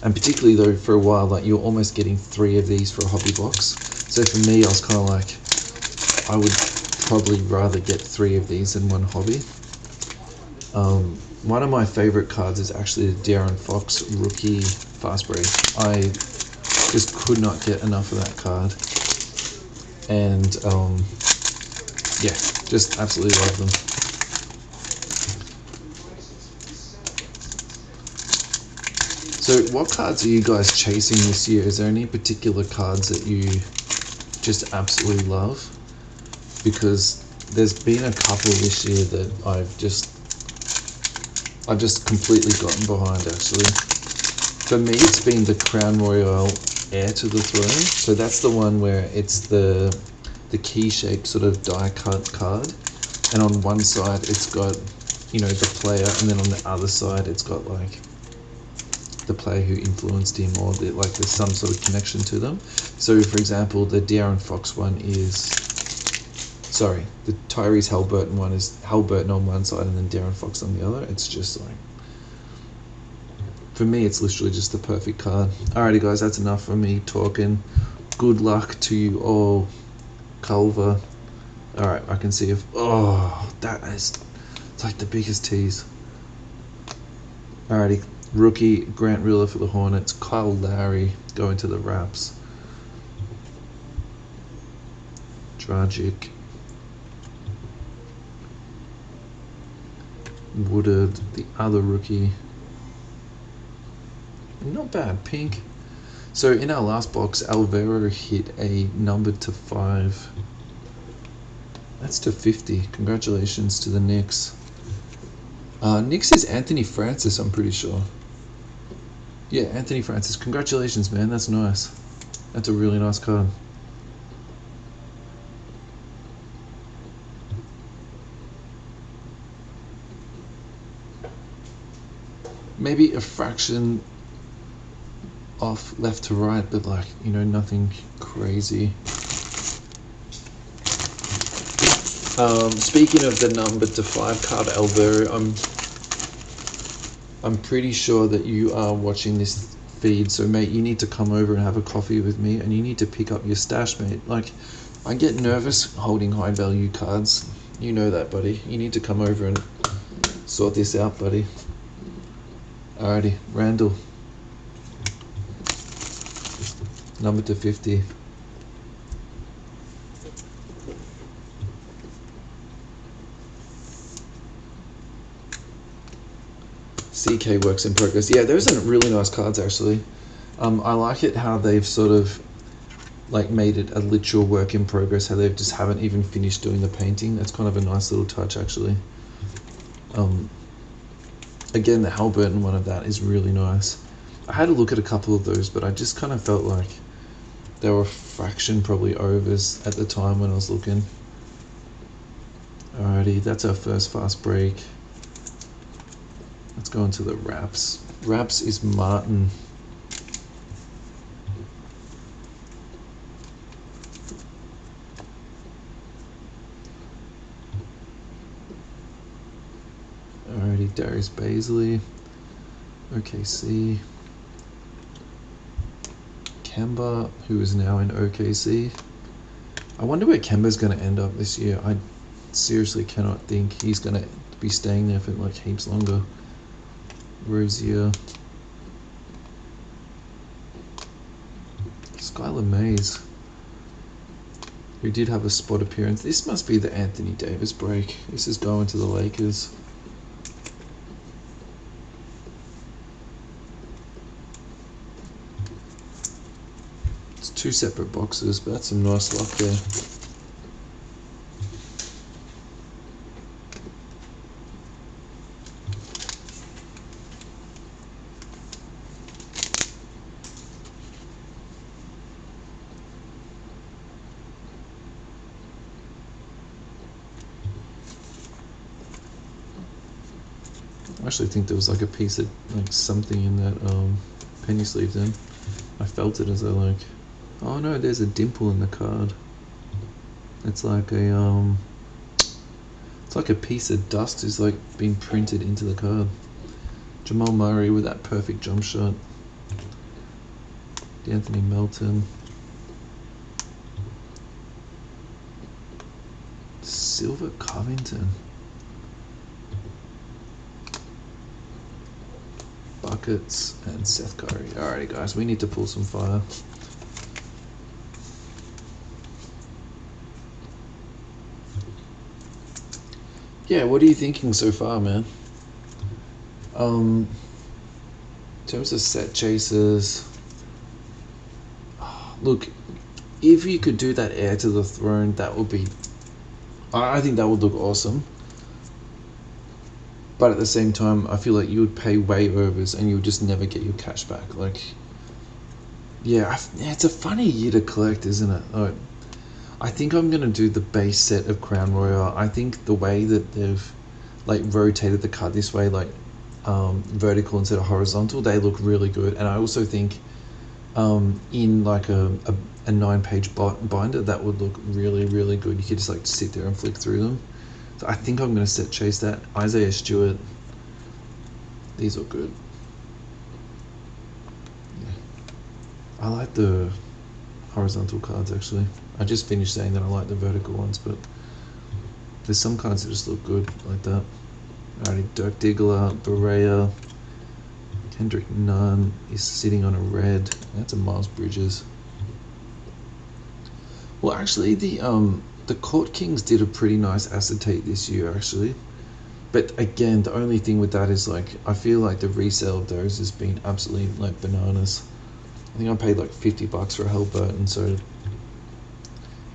And particularly though, for a while, like, you're almost getting 3 of these for a hobby box. So for me, I was kind of like, I would probably rather get 3 of these than 1 hobby. One of my favorite cards is actually the De'Aaron Fox rookie fast break. I just could not get enough of that card, and yeah, just absolutely love them. So what cards are you guys chasing this year? Is there any particular cards that you just absolutely love? Because there's been a couple this year that I've just completely gotten behind, actually. For me, it's been the Crown Royale Heir to the Throne. So that's the one where it's the key-shaped sort of die-cut card. And on one side, it's got, you know, the player, and then on the other side, it's got, like, the player who influenced him, or like there's some sort of connection to them. So, for example, the De'Aaron Fox one is... Sorry, the Tyrese Halliburton one is Halliburton on one side and then De'Aaron Fox on the other. It's just like, for me, it's literally just the perfect card. Alrighty, guys, that's enough for me talking. Good luck to you all, Culver. Alright, I can see if... Oh, that is... It's like the biggest tease. Alrighty, rookie Grant Riller for the Hornets. Kyle Lowry going to the Raps. Tragic. Woodard, the other rookie. Not bad, pink. So in our last box, Alvaro hit a number to 5. That's to 50. Congratulations to the Knicks. Knicks is Anthony Francis, I'm pretty sure. Yeah, Anthony Francis. Congratulations, man. That's nice. That's a really nice card. Maybe a fraction off left to right, but like, you know, nothing crazy. Speaking of the number to 5 card, Alvaro, I'm pretty sure that you are watching this feed, so mate, you need to come over and have a coffee with me, and you need to pick up your stash, mate. Like, I get nervous holding high value cards. You know that, buddy. You need to come over and sort this out, buddy. Alrighty, Randall. Number to 50. CK works in progress. Yeah, those are really nice cards actually. I like it how they've sort of like made it a literal work in progress, how they just haven't even finished doing the painting. That's kind of a nice little touch actually. Again, the Halliburton one of that is really nice. I had a look at a couple of those, but I just kind of felt like they were a fraction probably overs at the time when I was looking. Alrighty, that's our first fast break. Let's go into the wraps. Wraps is Martin. Alrighty, Darius Baisley. OKC. Kemba, who is now in OKC. I wonder where Kemba's going to end up this year. I seriously cannot think he's going to be staying there for like heaps longer. Rosier. Skylar Mays, who did have a spot appearance. This must be the Anthony Davis break. This is going to the Lakers. It's two separate boxes, but that's some nice luck there. I actually think there was like a piece of like something in that penny sleeve then. I felt it as I like, oh no, there's a dimple in the card. It's like a piece of dust is like being printed into the card. Jamal Murray with that perfect jump shot. D'Anthony Melton. Silver Covington. Buckets and Seth Curry. Alrighty guys, we need to pull some fire. Yeah, what are you thinking so far, man? In terms of set chasers, look, if you could do that heir to the throne, that would be, I think that would look awesome. But at the same time, I feel like you would pay way overs and you would just never get your cash back. Like, yeah, it's a funny year to collect, isn't it? I think I'm going to do the base set of Crown Royale. I think the way that they've like rotated the card this way, like vertical instead of horizontal, they look really good. And I also think in like a 9-page binder, that would look really, really good. You could just like sit there and flick through them. So I think I'm going to set chase that. Isaiah Stewart. These are good. Yeah. I like the horizontal cards actually. I just finished saying that I like the vertical ones, but there's some cards that just look good like that. Alrighty, Dirk Diggler, Berea. Kendrick Nunn is sitting on a red. That's a Miles Bridges. Well, actually, the Court Kings did a pretty nice acetate this year, actually. But again, the only thing with that is like, I feel like the resale of those has been absolutely like bananas. I think I paid like $50 for a Halliburton, so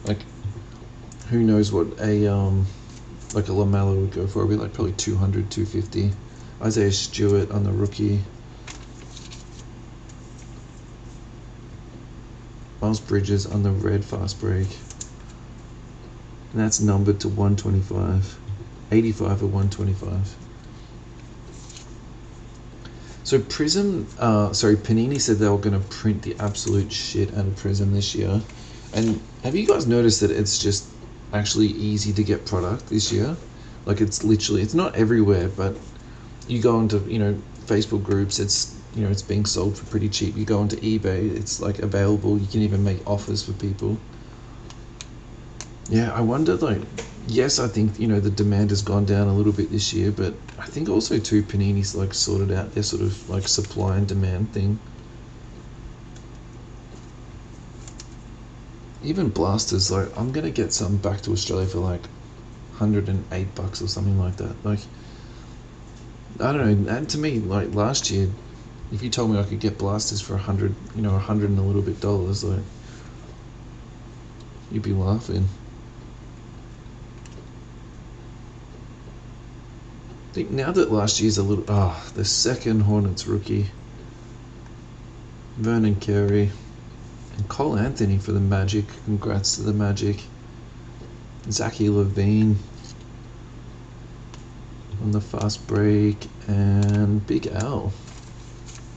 like, who knows what a like a LaMelo would go for. It'd be like probably 200, 250. Isaiah Stewart on the rookie. Miles Bridges on the red fast break. And that's numbered to 125. 85 or 125. So Prizm, Panini said they were going to print the absolute shit out of Prizm this year. And have you guys noticed that it's just actually easy to get product this year? Like it's literally, it's not everywhere, but you go into, Facebook groups, it's, it's being sold for pretty cheap. You go onto eBay, it's like available. You can even make offers for people. Yeah, I wonder, like, yes, I think, the demand has gone down a little bit this year, but I think also too, Panini's like sorted out their sort of like supply and demand thing. Even Blasters, like, I'm gonna get some back to Australia for like $108 or something like that. Like, I don't know. And to me, like last year, if you told me I could get blasters for $100, $100 and a little bit dollars, like you'd be laughing. I think now that last year's a little, the second Hornets rookie, Vernon Carey, and Cole Anthony for the Magic. Congrats to the Magic. Zachary Levine on the fast break, and Big Al,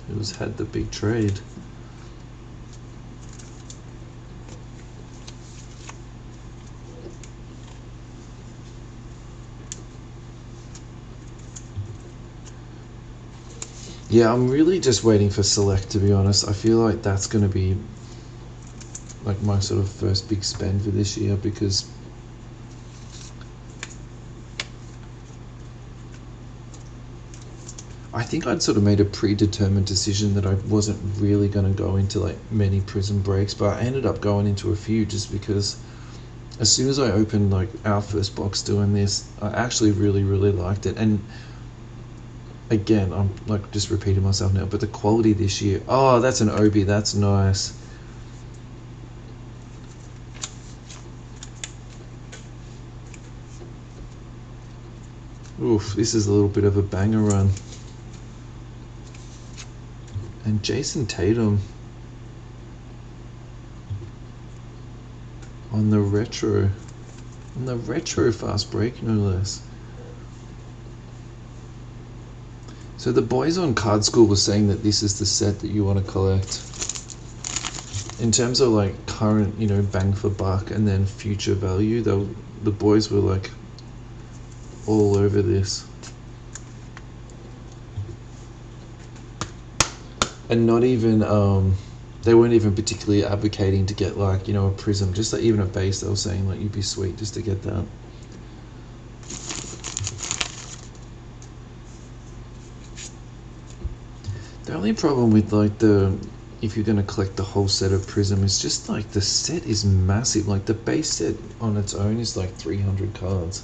who's had the big trade. Yeah, I'm really just waiting for Select, to be honest. I feel like that's going to be like my sort of first big spend for this year, because I think I'd sort of made a predetermined decision that I wasn't really going to go into like many Prizm breaks, but I ended up going into a few just because as soon as I opened like our first box doing this, I actually really liked it. And again, I'm like just repeating myself now, but the quality this year, oh, that's an Obi, that's nice. Oof, this is a little bit of a banger run. And Jason Tatum on the retro fast break, no less. So the boys on Card School were saying that this is the set that you want to collect. In terms of like current, bang for buck and then future value, the boys were like all over this. And not even, they weren't even particularly advocating to get like, a Prizm, just like even a base. They were saying like you'd be sweet just to get that. The only problem with like if you're going to collect the whole set of Prizm, is just like the set is massive. Like the base set on its own is like 300 cards.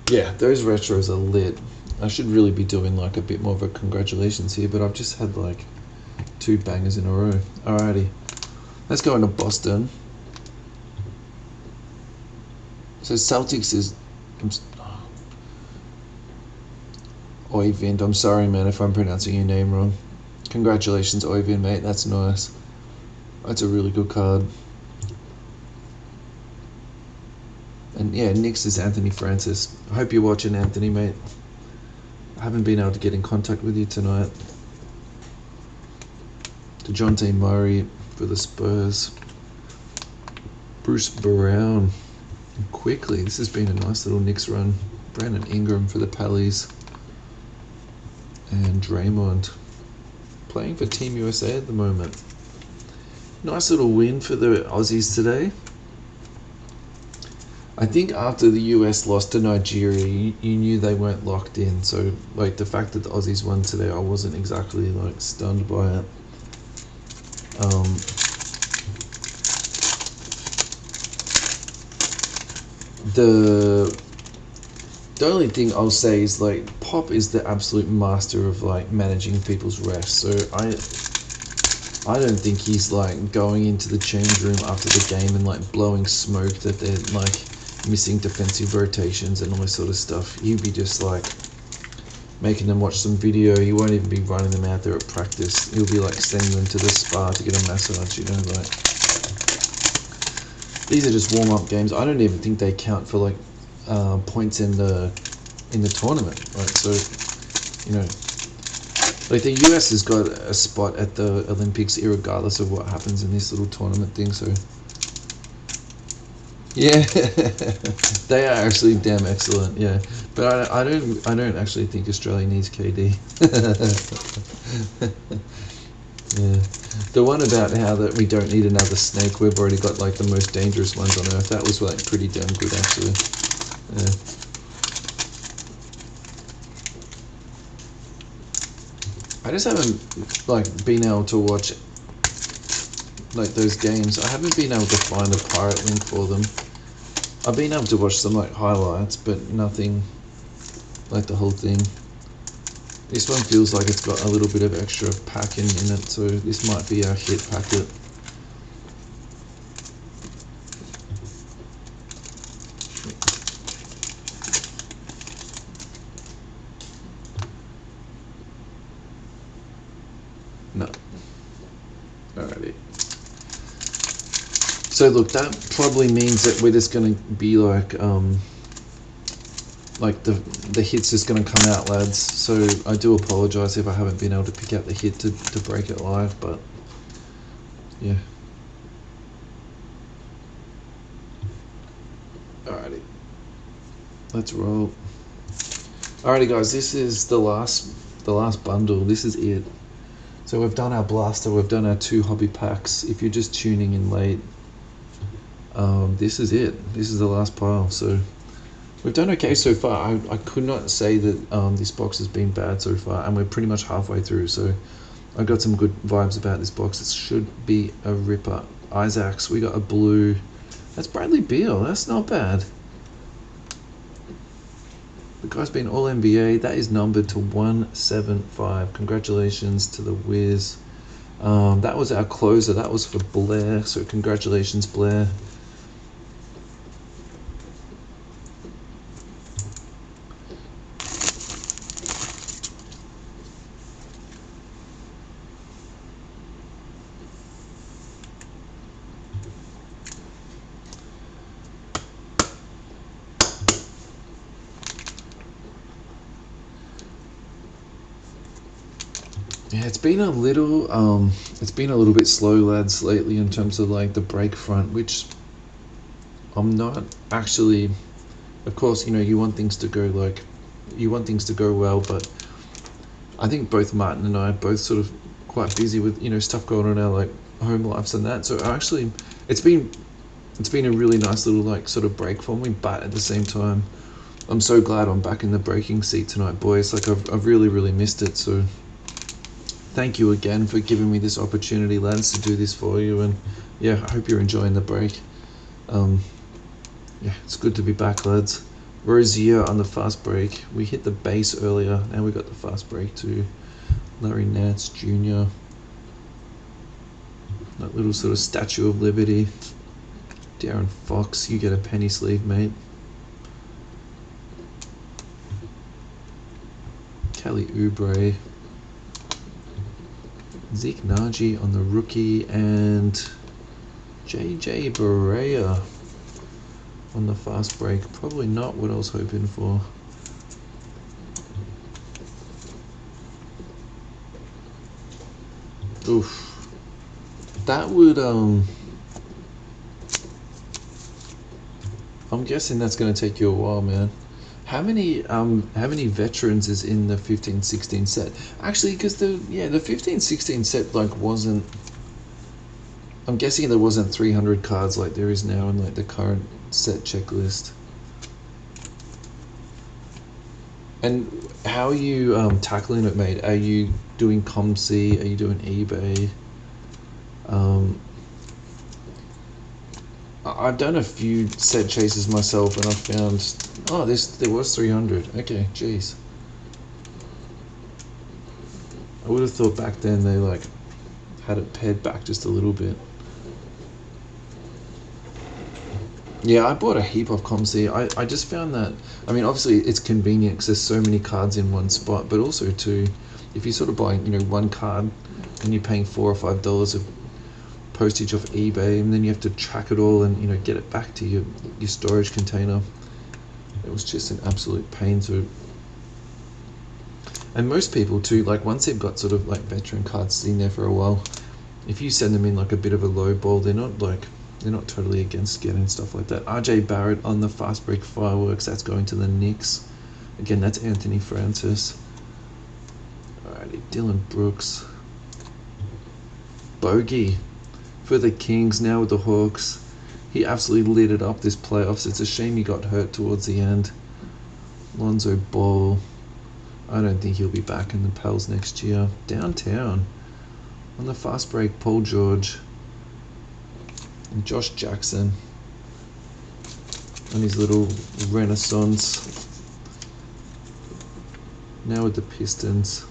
Yeah, those retros are lit. I should really be doing like a bit more of a congratulations here, but I've just had like 2 bangers in a row. Alrighty, let's go into Boston. So Celtics is Oyvind. I'm sorry, man, if I'm pronouncing your name wrong. Congratulations, Oyvind, mate. That's nice. That's a really good card. And yeah, Knicks is Anthony Francis. I hope you're watching, Anthony, mate. I haven't been able to get in contact with you tonight. DeJounte Murray for the Spurs. Bruce Brown. And quickly, this has been a nice little Knicks run. Brandon Ingram for the Pallies. And Draymond playing for Team USA at the moment. Nice little win for the Aussies today. I think after the US lost to Nigeria, you knew they weren't locked in. So like the fact that the Aussies won today, I wasn't exactly like stunned by it. The only thing I'll say is like Pop is the absolute master of like managing people's refs. So I don't think he's like going into the change room after the game and like blowing smoke that they're like missing defensive rotations and all this sort of stuff. He'd be just like making them watch some video. He won't even be running them out there at practice. He'll be like sending them to the spa to get a massage, like. These are just warm-up games. I don't even think they count for like points in the tournament. Like, so, like the US has got a spot at the Olympics regardless of what happens in this little tournament thing. So yeah, they are actually damn excellent. Yeah, but I don't actually think Australia needs KD. Yeah, the one about how that we don't need another snake, we've already got like the most dangerous ones on Earth. That was like pretty damn good actually. Yeah. I just haven't like been able to watch like those games. I haven't been able to find a pirate link for them. I've been able to watch some like highlights, but nothing like the whole thing. This one feels like it's got a little bit of extra packing in it, so this might be our hit packet. No. Alrighty. So look, that probably means that we're just gonna be like the hit's just gonna come out, lads. So I do apologize if I haven't been able to pick out the hit to break it live, but yeah. Alrighty. Let's roll. Alrighty guys, this is the last bundle. This is it. So we've done our blaster, we've done our 2 hobby packs. If you're just tuning in late, this is it. This is the last pile. So we've done okay so far. I could not say that this box has been bad so far, and we're pretty much halfway through. So I got some good vibes about this box. It should be a ripper. Isaacs, we got a blue. That's Bradley Beal. That's not bad. The guy's been all NBA. That is numbered to 175. Congratulations to the Wiz. That was our closer. That was for Blair. So congratulations, Blair. Yeah, it's been a little bit slow, lads, lately in terms of like the break front, which I'm not actually. Of course, you know, you want things to go well, but I think both Martin and I are both sort of quite busy with, you know, stuff going on in our like home lives and that. So actually, it's been a really nice little like sort of break for me, but at the same time, I'm so glad I'm back in the breaking seat tonight, boys. Like I've really missed it. So thank you again for giving me this opportunity, lads, to do this for you. And yeah, I hope you're enjoying the break. Yeah, it's good to be back, lads. Rozier on the fast break. We hit the base earlier, and we got the fast break too. Larry Nance Jr. That little sort of Statue of Liberty. Darren Fox, you get a penny sleeve, mate. Kelly Oubre. Zeke Naji on the rookie, and JJ Barea on the fast break. Probably not what I was hoping for. Oof. That would I'm guessing that's going to take you a while, man. How many veterans is in the 15-16 set? Actually, because the 15-16 set like wasn't. I'm guessing there wasn't 300 cards like there is now in like the current set checklist. And how are you tackling it, mate? Are you doing ComC? Are you doing eBay? I've done a few set chases myself, and I found, oh, there was 300. Okay, jeez. I would have thought back then they like had it pared back just a little bit. Yeah, I bought a heap of ComC. I just found that, I mean, obviously it's convenient because there's so many cards in one spot, but also too, if you sort of buy, you know, one card and you're paying $4 or $5 of postage off eBay, and then you have to track it all and, you know, get it back to your storage container. It was just an absolute pain to. And most people too, like once they've got sort of like veteran cards sitting there for a while, if you send them in like a bit of a low ball, they're not totally against getting stuff like that. RJ Barrett on the fast break fireworks, that's going to the Knicks. Again, that's Anthony Francis. Alrighty, Dylan Brooks. Bogey for the Kings, now with the Hawks. He absolutely lit it up this playoffs. It's a shame he got hurt towards the end. Lonzo Ball. I don't think he'll be back in the Pels next year. Downtown. On the fast break, Paul George. And Josh Jackson. And his little Renaissance. Now with the Pistons.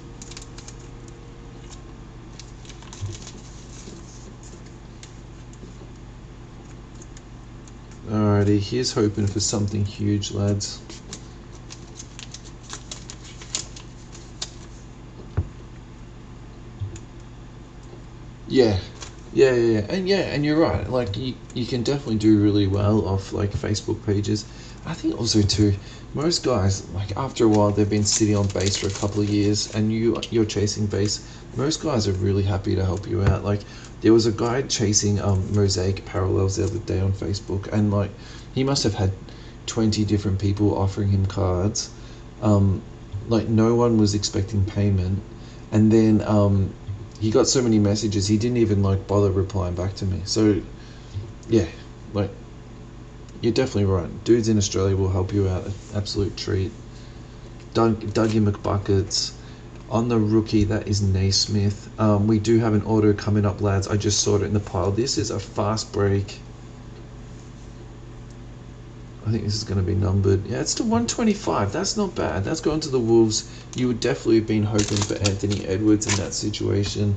Alrighty, here's hoping for something huge, lads. Yeah, and you're right. Like you can definitely do really well off like Facebook pages. I think also too, most guys like after a while they've been sitting on base for a couple of years, and you're chasing base. Most guys are really happy to help you out. Like there was a guy chasing mosaic parallels the other day on Facebook, and like he must have had 20 different people offering him cards. Like no one was expecting payment, and then he got so many messages he didn't even like bother replying back to me. So yeah, like you're definitely right. Dudes in Australia will help you out. Absolute treat. Dougie McBuckets on the rookie. That is Naismith. We do have an auto coming up, lads. I just saw it in the pile. This is a fast break. I think this is going to be numbered. Yeah, it's to 125. That's not bad. That's going to the Wolves. You would definitely have been hoping for Anthony Edwards in that situation.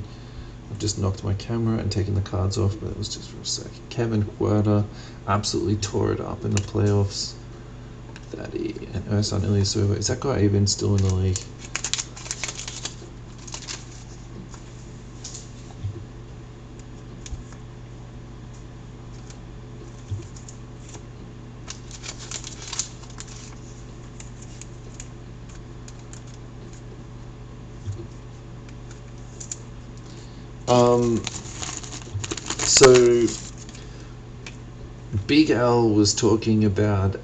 I've just knocked my camera and taken the cards off, but it was just for a sec. Kevin Huerta absolutely tore it up in the playoffs. Thaddy and Ersan Ilyasova. Is that guy even still in the league? So Big Al was talking about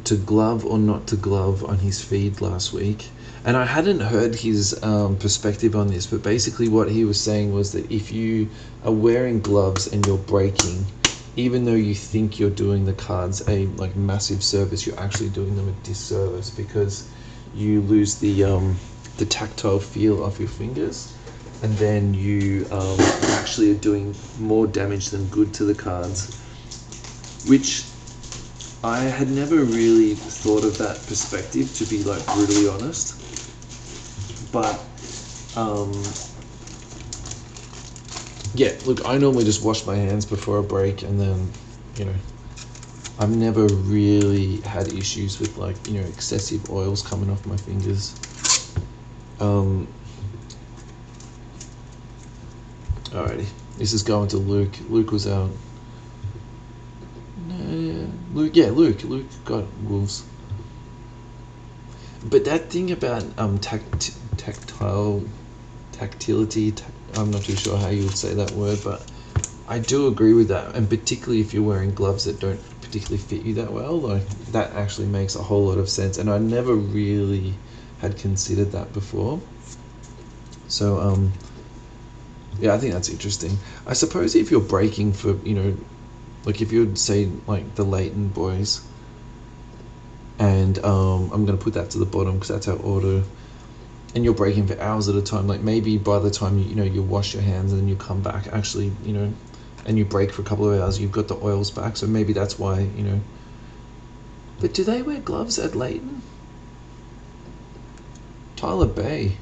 to glove or not to glove on his feed last week, and I hadn't heard his perspective on this, but basically what he was saying was that if you are wearing gloves and you're breaking, even though you think you're doing the cards a like massive service, you're actually doing them a disservice because you lose the tactile feel of your fingers, and then you actually are doing more damage than good to the cards, which I had never really thought of that perspective, to be like brutally honest. But yeah, look, I normally just wash my hands before a break, and then I've never really had issues with like excessive oils coming off my fingers. Alrighty, this is going to Luke. Luke was out. Luke got Wolves. But that thing about tactility, I'm not too sure how you would say that word, but I do agree with that, and particularly if you're wearing gloves that don't particularly fit you that well, like that actually makes a whole lot of sense, and I never really had considered that before. So yeah, I think that's interesting. I suppose if you're breaking for like if you would say like the Leighton boys, and I'm going to put that to the bottom because that's our order, and you're breaking for hours at a time, like maybe by the time you wash your hands and then you come back actually and you break for a couple of hours, you've got the oils back, so maybe that's why but do they wear gloves at Leighton? Tyler Bay,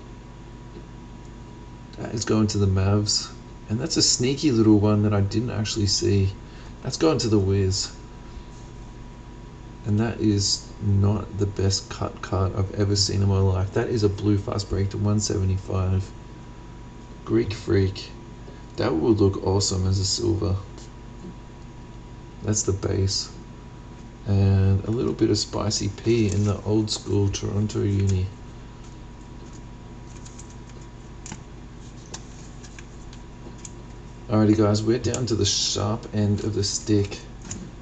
that is going to the Mavs, and that's a sneaky little one that I didn't actually see. That's going to the Wiz. And that is not the best cut card I've ever seen in my life. That is a blue fast break to 175. Greek Freak. That would look awesome as a silver. That's the base. And a little bit of Spicy P in the old school Toronto uni. Alrighty guys, we're down to the sharp end of the stick.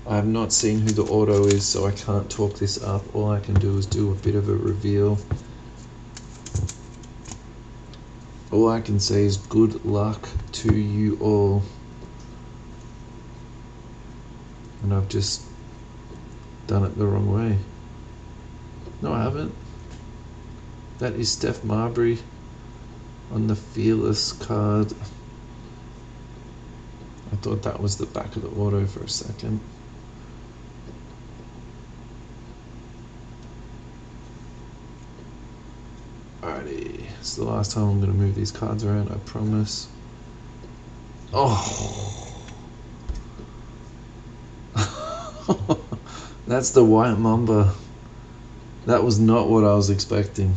I have not seen who the auto is, so I can't talk this up. All I can do is do a bit of a reveal. All I can say is good luck to you all. And I've just done it the wrong way. No, I haven't. That is Steph Marbury on the Fearless card. I thought that was the back of the auto for a second. Alright. Alrighty, it's the last time I'm going to move these cards around, I promise. Oh, that's the White Mamba. That was not what I was expecting.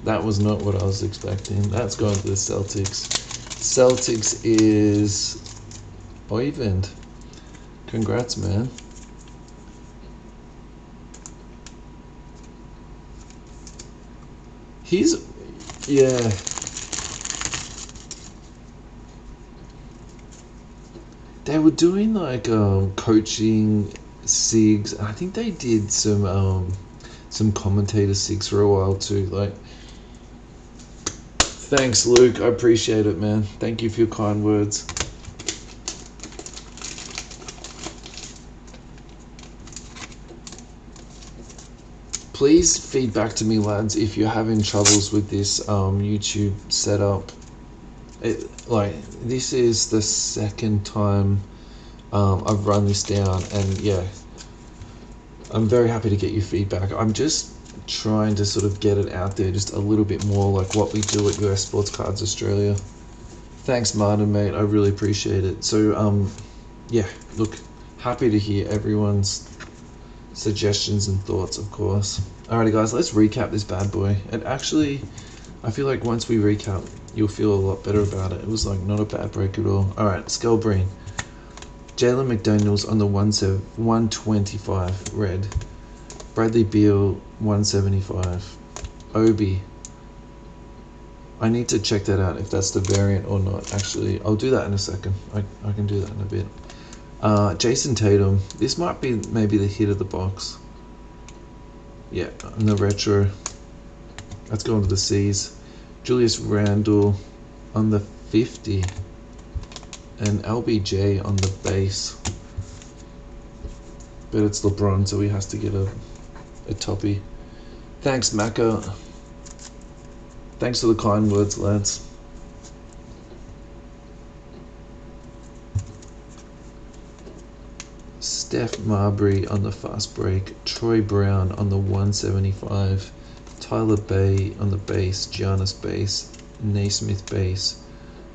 That was not what I was expecting. That's going to the Celtics. Celtics is Oivend. Congrats, man. He's, yeah. They were doing like coaching SIGs. I think they did some commentator SIGs for a while too. Like, thanks, Luke. I appreciate it, man. Thank you for your kind words. Please feed back to me, lads, if you're having troubles with this YouTube setup. This is the second time I've run this down, and yeah, I'm very happy to get your feedback. I'm just trying to sort of get it out there just a little bit more, like what we do at US Sports Cards Australia. Thanks, Martin, mate. I really appreciate it. So yeah, look, happy to hear everyone's suggestions and thoughts, of course. Alrighty, guys, let's recap this bad boy. And actually, I feel like once we recap, you'll feel a lot better about it. It was like not a bad break at all. Alright, Skelbreen. Jalen McDaniels on the 125 red. Bradley Beal 175. Obi. I need to check that out if that's the variant or not. Actually, I'll do that in a second. I can do that in a bit. Jason Tatum. This might be maybe the hit of the box. Yeah, and the retro. Let's go into the C's. Julius Randle on the 50. And LBJ on the base. But it's LeBron, so he has to get a toppy. Thanks, Maka. Thanks for the kind words, lads. Steph Marbury on the fast break. Troy Brown on the 175. Tyler Bay on the base. Giannis base. Naismith base.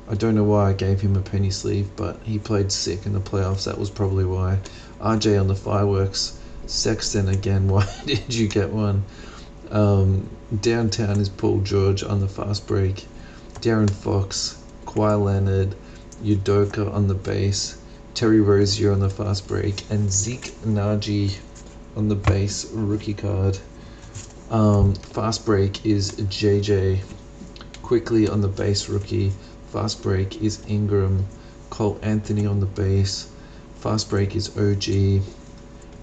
I don't know why I gave him a penny sleeve, but he played sick in the playoffs. That was probably why. RJ on the fireworks. Sexton again. Why did you get one? Downtown is Paul George on the fast break. Darren Fox. Kawhi Leonard. Udoka on the base. Terry Rozier on the fast break. And Zeke Naji on the base rookie card. Fast break is JJ. Quickly on the base rookie. Fast break is Ingram. Cole Anthony on the base. Fast break is OG.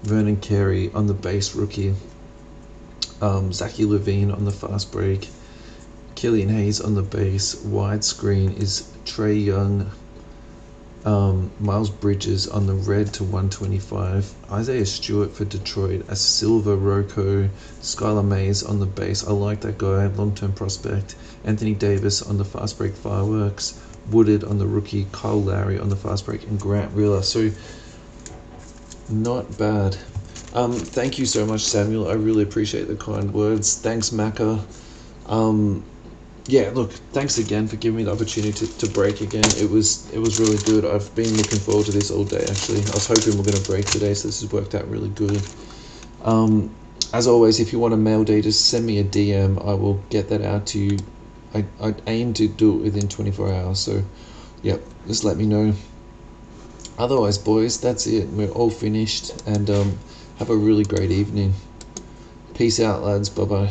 Vernon Carey on the base rookie. Zachary Levine on the fast break. Killian Hayes on the base. Widescreen is Trey Young. Miles Bridges on the red to 125. Isaiah Stewart for Detroit. A silver Rocco. Skylar Mays on the base. I like that guy. Long-term prospect. Anthony Davis on the fast break fireworks. Woodard on the rookie. Kyle Lowry on the fast break. And Grant Wheeler. So, not bad. Thank you so much, Samuel. I really appreciate the kind words. Thanks, Maka. Yeah, look, thanks again for giving me the opportunity to break again. It was really good. I've been looking forward to this all day, actually. I was hoping we're going to break today, so this has worked out really good. As always, if you want a mail day, just send me a DM. I will get that out to you. I aim to do it within 24 hours, so, yep, just let me know. Otherwise, boys, that's it. We're all finished, and have a really great evening. Peace out, lads. Bye-bye.